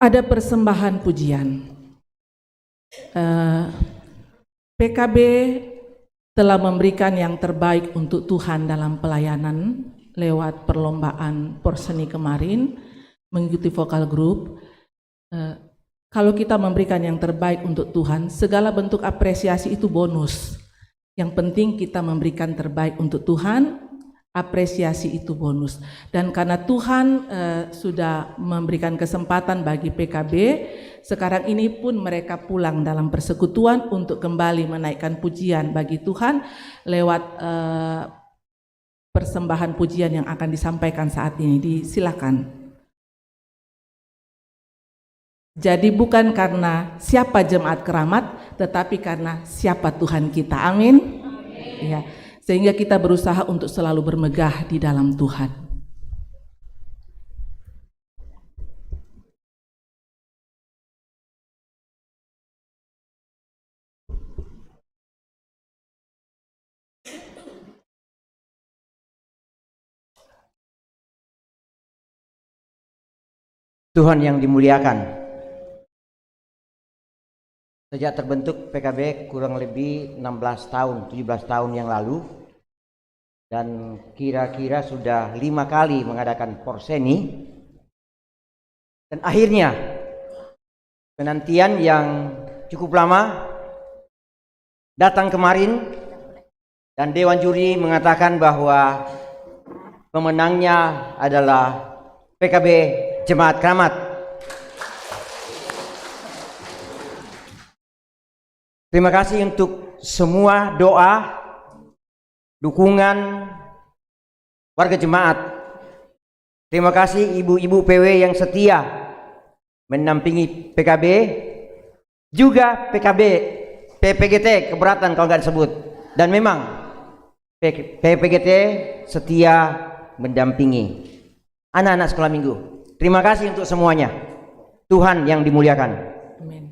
Ada persembahan pujian. PKB telah memberikan yang terbaik untuk Tuhan dalam pelayanan lewat perlombaan porseni kemarin, mengikuti vokal group. Kalau kita memberikan yang terbaik untuk Tuhan, segala bentuk apresiasi itu bonus. Yang penting kita memberikan terbaik untuk Tuhan, apresiasi itu bonus. Dan karena Tuhan sudah memberikan kesempatan bagi PKB, sekarang ini pun mereka pulang dalam persekutuan untuk kembali menaikkan pujian bagi Tuhan lewat persembahan pujian yang akan disampaikan saat ini. Disilakan. Jadi bukan karena siapa jemaat keramat, tetapi karena siapa Tuhan kita. Amin. Ya. Sehingga kita berusaha untuk selalu bermegah di dalam Tuhan. Tuhan yang dimuliakan. Sejak terbentuk PKB kurang lebih 16 tahun, 17 tahun yang lalu, dan kira-kira sudah 5 kali mengadakan porseni, dan akhirnya penantian yang cukup lama datang kemarin, dan Dewan Juri mengatakan bahwa pemenangnya adalah PKB Jemaat Keramat. Terima kasih untuk semua doa, dukungan warga jemaat. Terima kasih ibu-ibu PW yang setia mendampingi PKB, juga PKB, PPGT keberatan kalau nggak disebut. Dan memang PPGT setia mendampingi anak-anak sekolah minggu. Terima kasih untuk semuanya. Tuhan yang dimuliakan. Amin.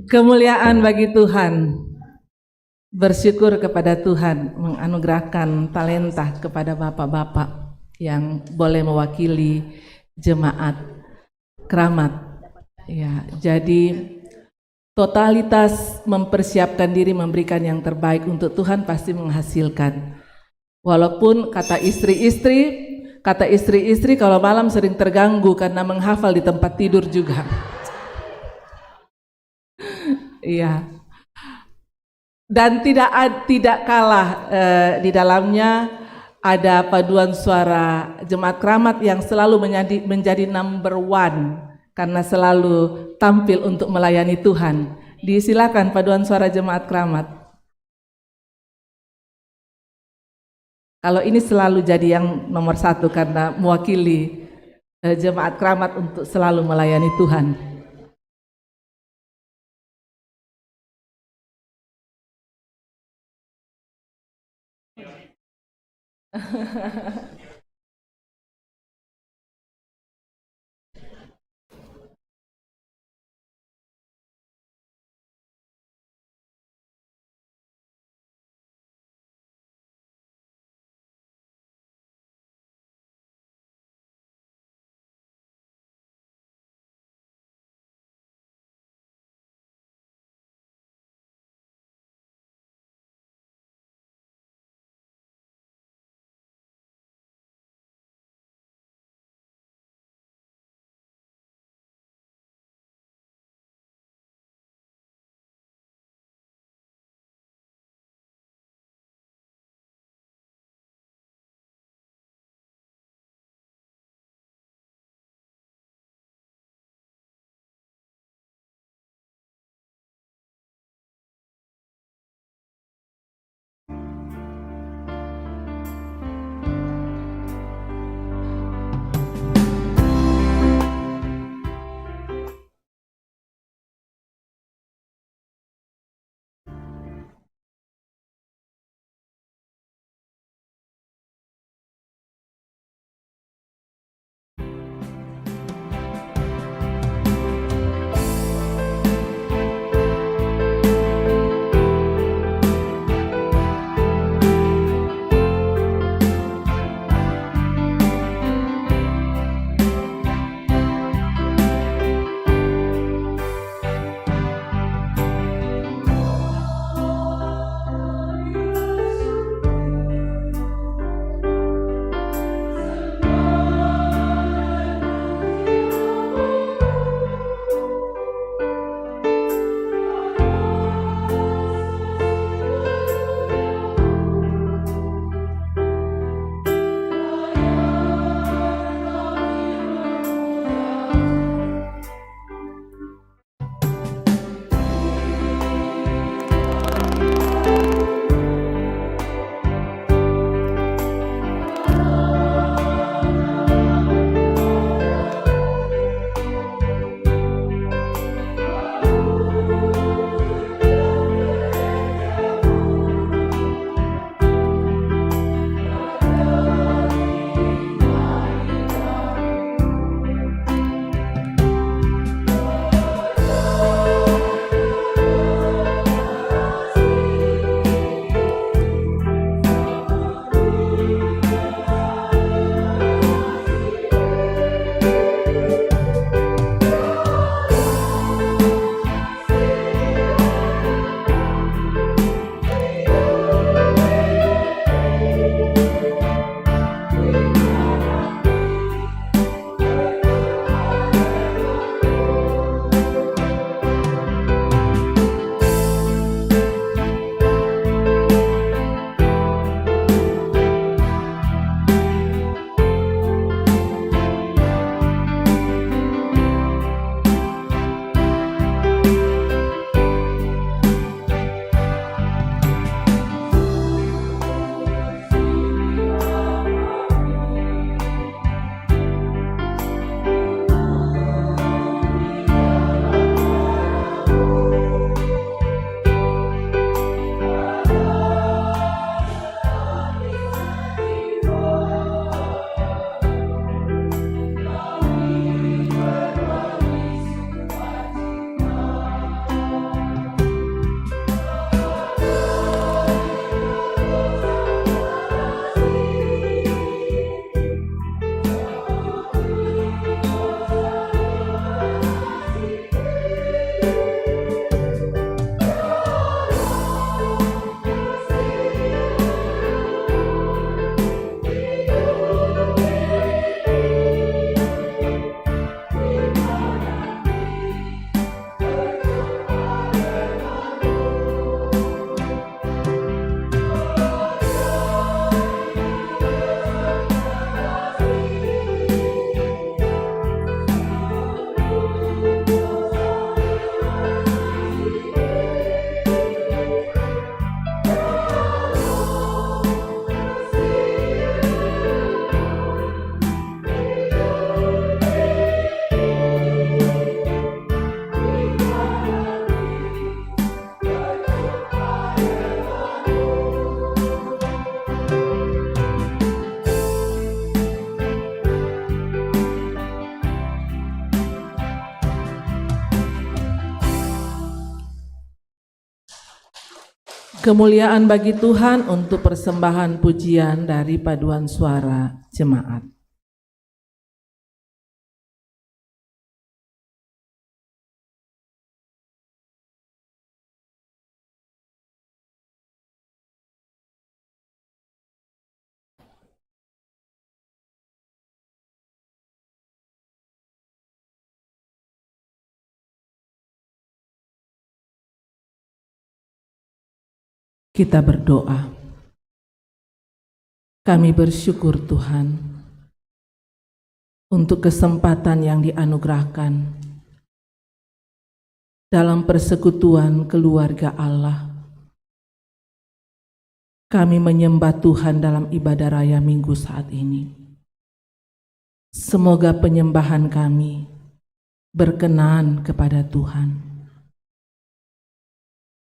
Kemuliaan bagi Tuhan. Bersyukur kepada Tuhan menganugerahkan talenta kepada bapak-bapak yang boleh mewakili jemaat Keramat. Ya, jadi totalitas mempersiapkan diri memberikan yang terbaik untuk Tuhan pasti menghasilkan. Walaupun kata istri-istri kalau malam sering terganggu karena menghafal di tempat tidur juga. Iya. Dan tidak kalah di dalamnya ada paduan suara Jemaat Keramat yang selalu menjadi number one karena selalu tampil untuk melayani Tuhan. Disilakan paduan suara Jemaat Keramat. Kalau ini selalu jadi yang nomor satu karena mewakili Jemaat Keramat untuk selalu melayani Tuhan. Kemuliaan bagi Tuhan untuk persembahan pujian dari paduan suara jemaat. Kita berdoa. Kami bersyukur Tuhan untuk kesempatan yang dianugerahkan dalam persekutuan keluarga Allah. Kami menyembah Tuhan dalam ibadah raya Minggu saat ini. Semoga penyembahan kami berkenan kepada Tuhan.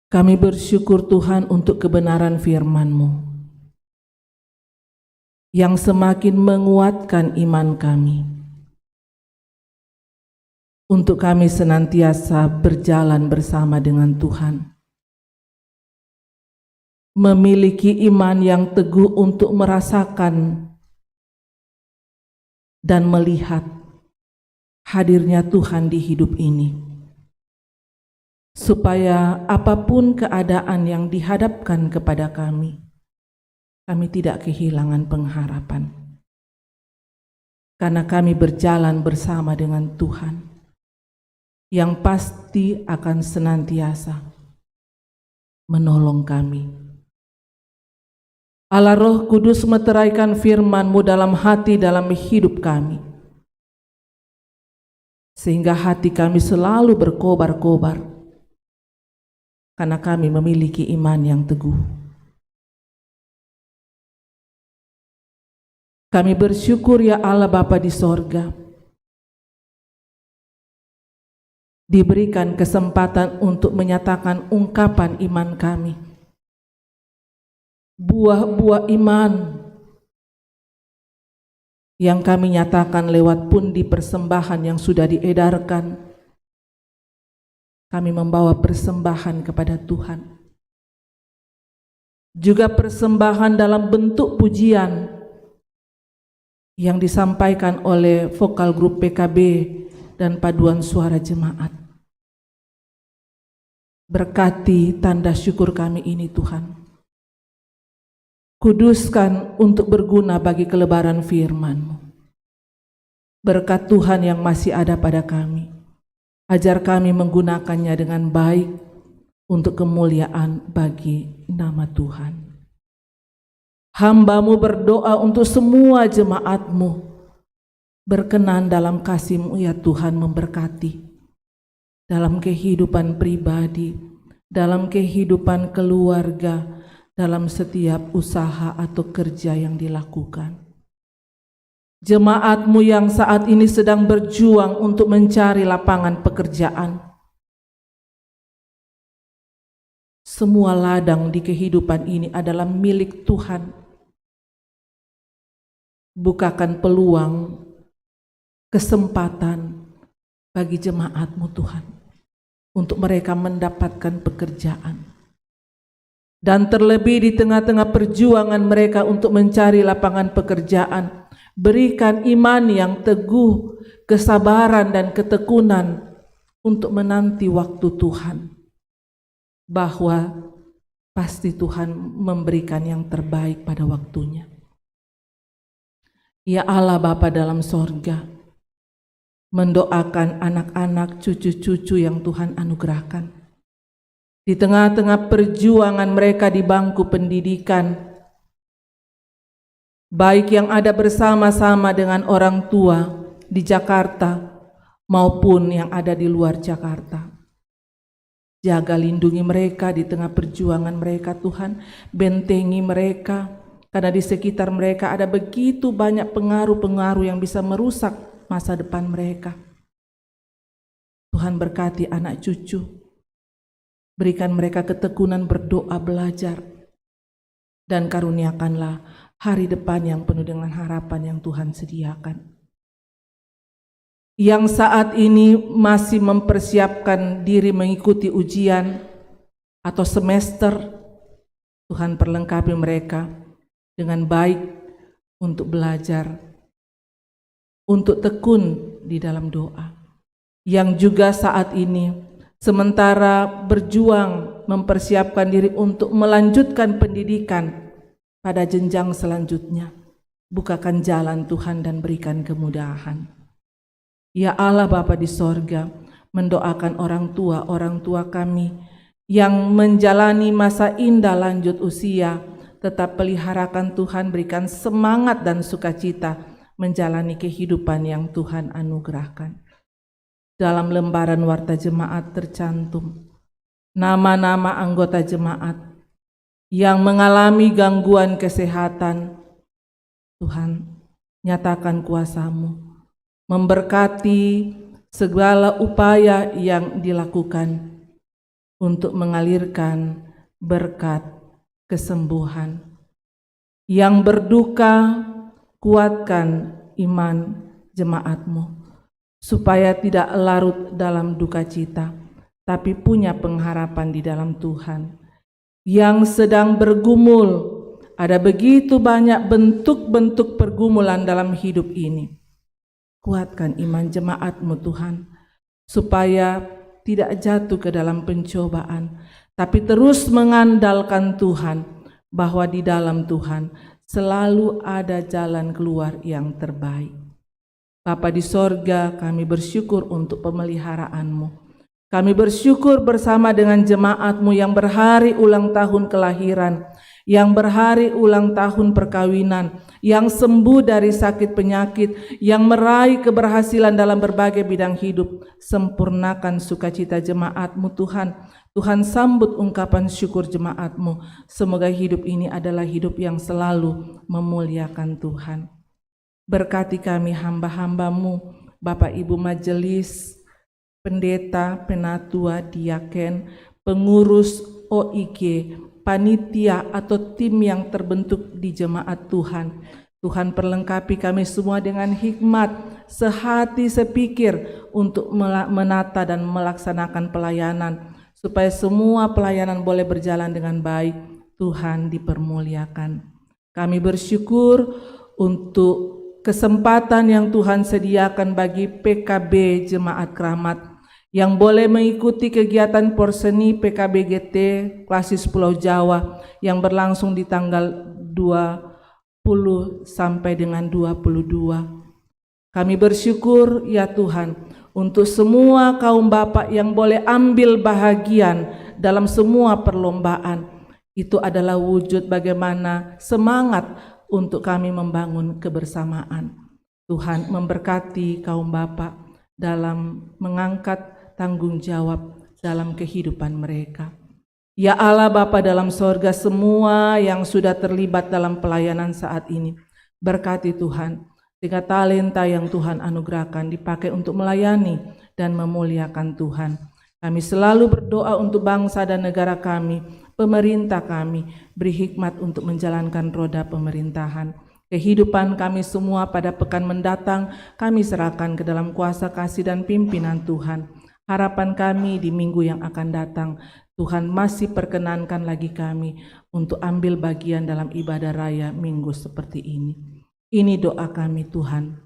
Kami bersyukur Tuhan untuk kebenaran firman-Mu yang semakin menguatkan iman kami, untuk kami senantiasa berjalan bersama dengan Tuhan, memiliki iman yang teguh untuk merasakan dan melihat hadirnya Tuhan di hidup ini, supaya apapun keadaan yang dihadapkan kepada kami tidak kehilangan pengharapan. Karena kami berjalan bersama dengan Tuhan, yang pasti akan senantiasa menolong kami. Allah Roh Kudus meteraikan firman-Mu dalam hati, dalam hidup kami, sehingga hati kami selalu berkobar-kobar, karena kami memiliki iman yang teguh. Kami bersyukur ya Allah Bapa di sorga, diberikan kesempatan untuk menyatakan ungkapan iman kami. Buah-buah iman yang kami nyatakan lewat pundi persembahan yang sudah diedarkan. Kami membawa persembahan kepada Tuhan, juga persembahan dalam bentuk pujian yang disampaikan oleh vokal grup PKB dan paduan suara jemaat. Berkati tanda syukur kami ini Tuhan, kuduskan untuk berguna bagi kelebaran firman-Mu. Berkat Tuhan yang masih ada pada kami, ajar kami menggunakannya dengan baik untuk kemuliaan bagi nama Tuhan. Hamba-Mu berdoa untuk semua jemaat-Mu, berkenan dalam kasih-Mu ya Tuhan, memberkati dalam kehidupan pribadi, dalam kehidupan keluarga, dalam setiap usaha atau kerja yang dilakukan. Jemaat-Mu yang saat ini sedang berjuang untuk mencari lapangan pekerjaan. Semua ladang di kehidupan ini adalah milik Tuhan. Bukakan peluang, kesempatan bagi jemaat-Mu Tuhan, untuk mereka mendapatkan pekerjaan. Dan terlebih di tengah-tengah perjuangan mereka untuk mencari lapangan pekerjaan, berikan iman yang teguh, kesabaran dan ketekunan untuk menanti waktu Tuhan, bahwa pasti Tuhan memberikan yang terbaik pada waktunya. Ya Allah Bapa dalam sorga, mendoakan anak-anak, cucu-cucu yang Tuhan anugerahkan. Di tengah-tengah perjuangan mereka di bangku pendidikan, baik yang ada bersama-sama dengan orang tua di Jakarta maupun yang ada di luar Jakarta. Jaga lindungi mereka di tengah perjuangan mereka Tuhan, bentengi mereka, karena di sekitar mereka ada begitu banyak pengaruh-pengaruh yang bisa merusak masa depan mereka. Tuhan berkati anak cucu, berikan mereka ketekunan berdoa, belajar, dan karuniakanlah hari depan yang penuh dengan harapan yang Tuhan sediakan. Yang saat ini masih mempersiapkan diri mengikuti ujian atau semester, Tuhan perlengkapi mereka dengan baik untuk belajar, untuk tekun di dalam doa. Yang juga saat ini sementara berjuang mempersiapkan diri untuk melanjutkan pendidikan pada jenjang selanjutnya. Bukakan jalan Tuhan dan berikan kemudahan. Ya Allah Bapa di sorga, mendoakan orang tua kami yang menjalani masa indah lanjut usia, tetap peliharakan Tuhan, berikan semangat dan sukacita menjalani kehidupan yang Tuhan anugerahkan. Dalam lembaran warta jemaat tercantum nama-nama anggota jemaat yang mengalami gangguan kesehatan. Tuhan, nyatakan kuasa-Mu, memberkati segala upaya yang dilakukan untuk mengalirkan berkat kesembuhan. Yang berduka, kuatkan iman jemaat-Mu, supaya tidak larut dalam duka cita, tapi punya pengharapan di dalam Tuhan. Yang sedang bergumul, ada begitu banyak bentuk-bentuk pergumulan dalam hidup ini. Kuatkan iman jemaat-Mu Tuhan, supaya tidak jatuh ke dalam pencobaan, tapi terus mengandalkan Tuhan, bahwa di dalam Tuhan selalu ada jalan keluar yang terbaik. Bapa di sorga, kami bersyukur untuk pemeliharaan-Mu. Kami bersyukur bersama dengan jemaat-Mu yang berhari ulang tahun kelahiran, yang berhari ulang tahun perkawinan, yang sembuh dari sakit penyakit, yang meraih keberhasilan dalam berbagai bidang hidup. Sempurnakan sukacita jemaat-Mu Tuhan. Tuhan, sambut ungkapan syukur jemaat-Mu. Semoga hidup ini adalah hidup yang selalu memuliakan Tuhan. Berkati kami hamba-hamba-Mu, Bapak Ibu Majelis, pendeta, penatua, diaken, pengurus OIG, panitia atau tim yang terbentuk di jemaat Tuhan. Tuhan perlengkapi kami semua dengan hikmat, sehati sepikir untuk menata dan melaksanakan pelayanan, supaya semua pelayanan boleh berjalan dengan baik. Tuhan dipermuliakan. Kami bersyukur untuk kesempatan yang Tuhan sediakan bagi PKB Jemaat Keramat yang boleh mengikuti kegiatan Porseni PKBGT Klasis Pulau Jawa yang berlangsung di tanggal 20 sampai dengan 22. Kami bersyukur ya Tuhan untuk semua kaum bapak yang boleh ambil bahagian dalam semua perlombaan. Itu adalah wujud bagaimana semangat untuk kami membangun kebersamaan. Tuhan memberkati kaum bapak dalam mengangkat tanggung jawab dalam kehidupan mereka. Ya Allah Bapa dalam sorga, semua yang sudah terlibat dalam pelayanan saat ini, berkati Tuhan, sehingga talenta yang Tuhan anugerahkan dipakai untuk melayani dan memuliakan Tuhan. Kami selalu berdoa untuk bangsa dan negara kami, pemerintah kami, beri hikmat untuk menjalankan roda pemerintahan. Kehidupan kami semua pada pekan mendatang, kami serahkan ke dalam kuasa kasih dan pimpinan Tuhan. Harapan kami di minggu yang akan datang, Tuhan masih perkenankan lagi kami untuk ambil bagian dalam ibadah raya minggu seperti ini. Ini doa kami Tuhan,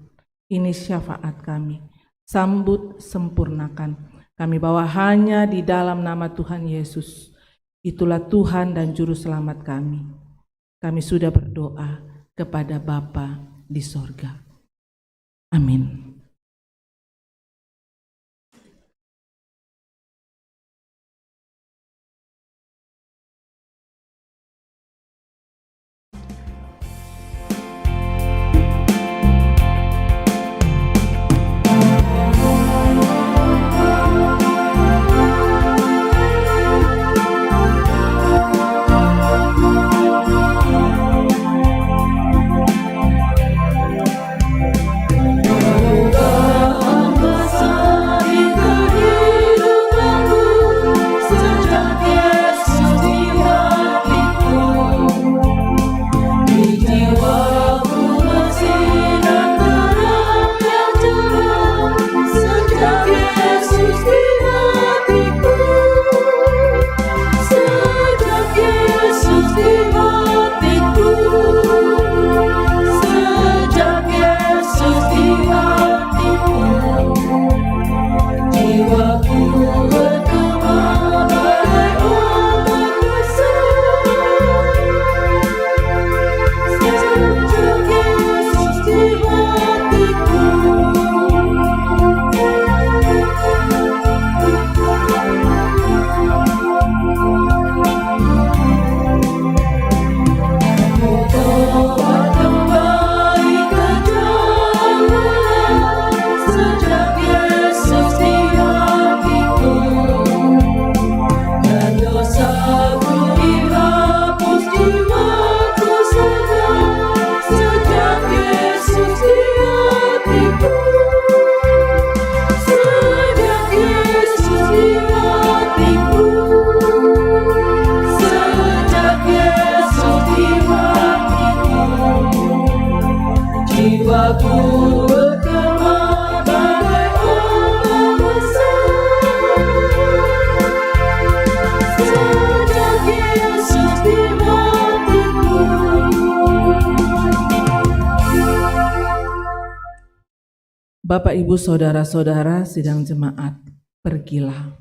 ini syafaat kami. Sambut, sempurnakan. Kami bawa hanya di dalam nama Tuhan Yesus. Itulah Tuhan dan Juru Selamat kami. Kami sudah berdoa kepada Bapa di sorga. Amin. Bapak, Ibu, Saudara-saudara sidang jemaat, pergilah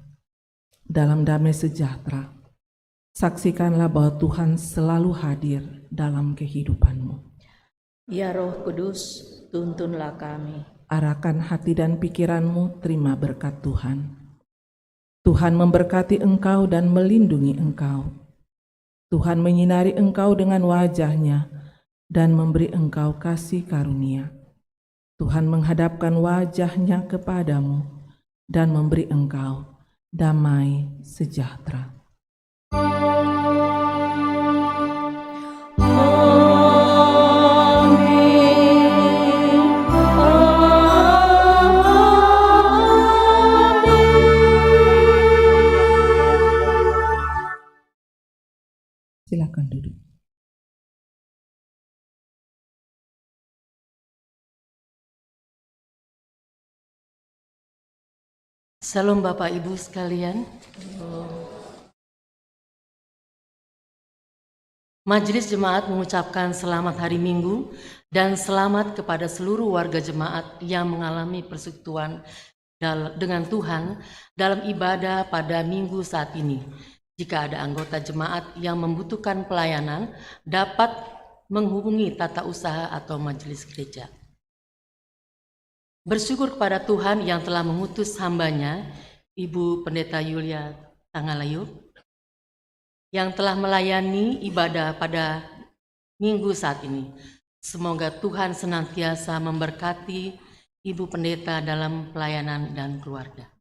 dalam damai sejahtera. Saksikanlah bahwa Tuhan selalu hadir dalam kehidupanmu. Ya Roh Kudus, tuntunlah kami. Arahkan hati dan pikiranmu, terima berkat Tuhan. Tuhan memberkati engkau dan melindungi engkau. Tuhan menyinari engkau dengan wajah-Nya dan memberi engkau kasih karunia. Tuhan menghadapkan wajah-Nya kepadamu dan memberi engkau damai sejahtera. Silakan duduk. Salam Bapak Ibu sekalian. Majelis Jemaat mengucapkan selamat hari Minggu dan selamat kepada seluruh warga jemaat yang mengalami persekutuan dengan Tuhan dalam ibadah pada minggu saat ini. Jika ada anggota jemaat yang membutuhkan pelayanan, dapat menghubungi tata usaha atau majelis gereja. Bersyukur kepada Tuhan yang telah mengutus hamba-Nya, Ibu Pendeta Yulia Tangalayu, yang telah melayani ibadah pada minggu saat ini. Semoga Tuhan senantiasa memberkati Ibu Pendeta dalam pelayanan dan keluarga.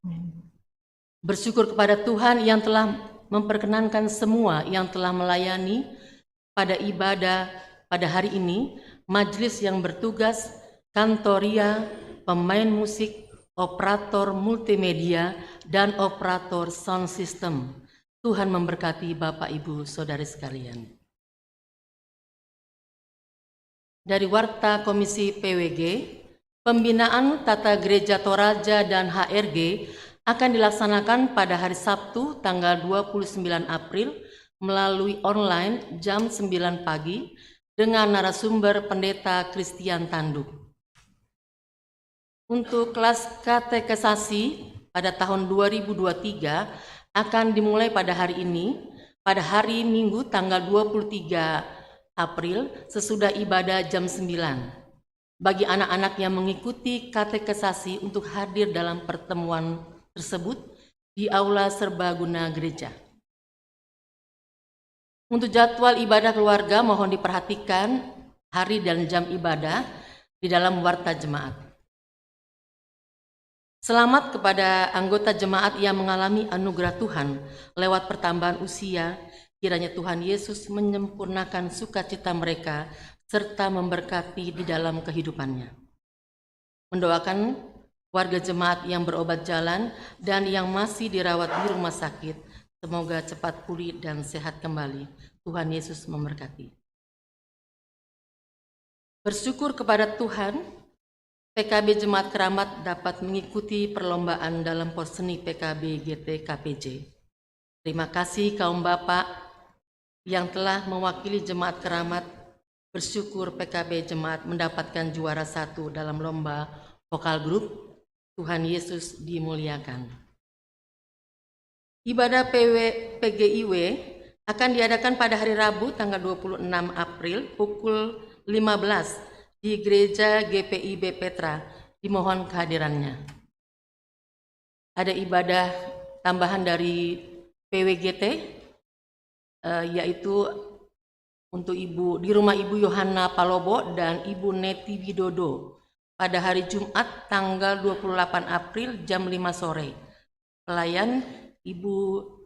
Bersyukur kepada Tuhan yang telah memperkenankan semua yang telah melayani pada ibadah pada hari ini, majelis yang bertugas, kantoria, pemain musik, operator multimedia, dan operator sound system. Tuhan memberkati Bapak, Ibu, Saudara sekalian. Dari Warta Komisi PWG, pembinaan Tata Gereja Toraja dan HRG akan dilaksanakan pada hari Sabtu tanggal 29 April melalui online jam 9 pagi dengan narasumber Pendeta Christian Tanduk. Untuk kelas katekesasi pada tahun 2023 akan dimulai pada hari ini, pada hari Minggu tanggal 23 April sesudah ibadah jam 9. Bagi anak-anak yang mengikuti katekesasi untuk hadir dalam pertemuan tersebut di Aula Serbaguna Gereja. Untuk jadwal ibadah keluarga mohon diperhatikan hari dan jam ibadah di dalam Warta Jemaat. Selamat kepada anggota jemaat yang mengalami anugerah Tuhan lewat pertambahan usia. Kiranya Tuhan Yesus menyempurnakan sukacita mereka serta memberkati di dalam kehidupannya. Mendoakan warga jemaat yang berobat jalan dan yang masih dirawat di rumah sakit, semoga cepat pulih dan sehat kembali. Tuhan Yesus memberkati. Bersyukur kepada Tuhan, PKB Jemaat Keramat dapat mengikuti perlombaan dalam Porseni PKB GT KPJ. Terima kasih kaum Bapak yang telah mewakili Jemaat Keramat. Bersyukur PKB Jemaat mendapatkan juara 1 dalam lomba vokal grup. Tuhan Yesus dimuliakan. Ibadah PGIW akan diadakan pada hari Rabu tanggal 26 April pukul 15 di Gereja GPIB Petra. Dimohon kehadirannya. Ada ibadah tambahan dari PWGT, yaitu untuk Ibu di rumah Ibu Yohana Palobo dan Ibu Neti Widodo pada hari Jumat tanggal 28 April jam 5 sore. Pelayan Ibu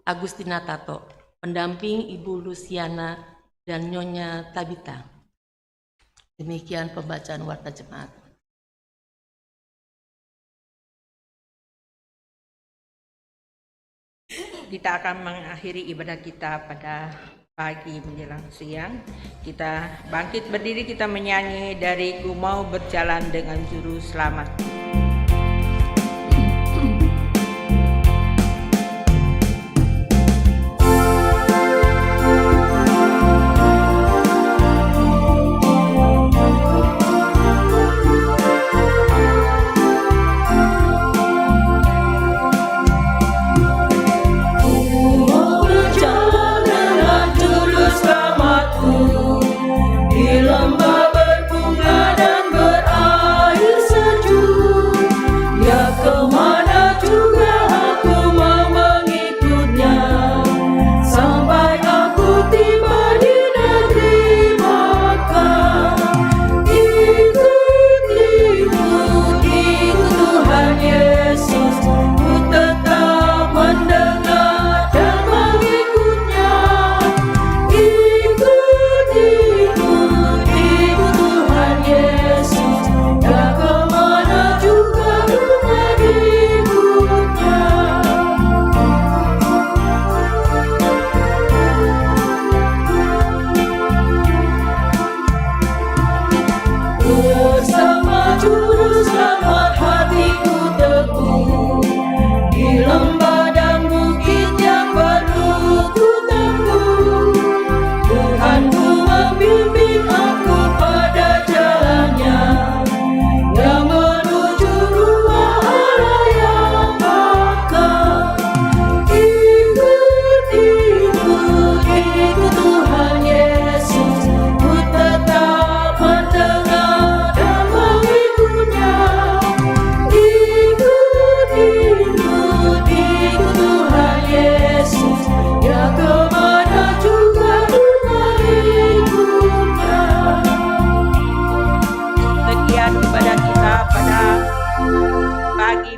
Agustina Tato, pendamping Ibu Luciana dan Nyonya Tabita. Demikian pembacaan Warta Jemaat. Kita akan mengakhiri ibadah kita pada pagi menjelang siang. Kita bangkit berdiri, kita menyanyi dari Ku Mau Berjalan Dengan Juru Selamat.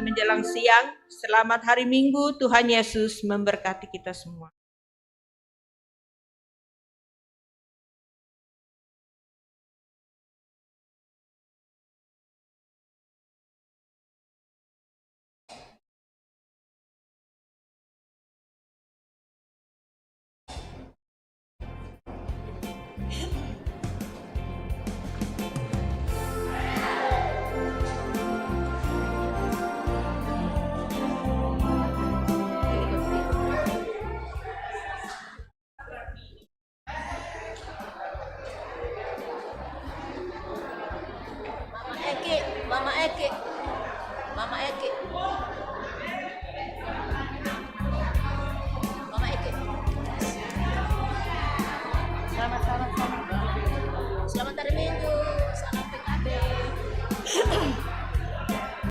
menjelang siang. Selamat hari Minggu, Tuhan Yesus memberkati kita semua.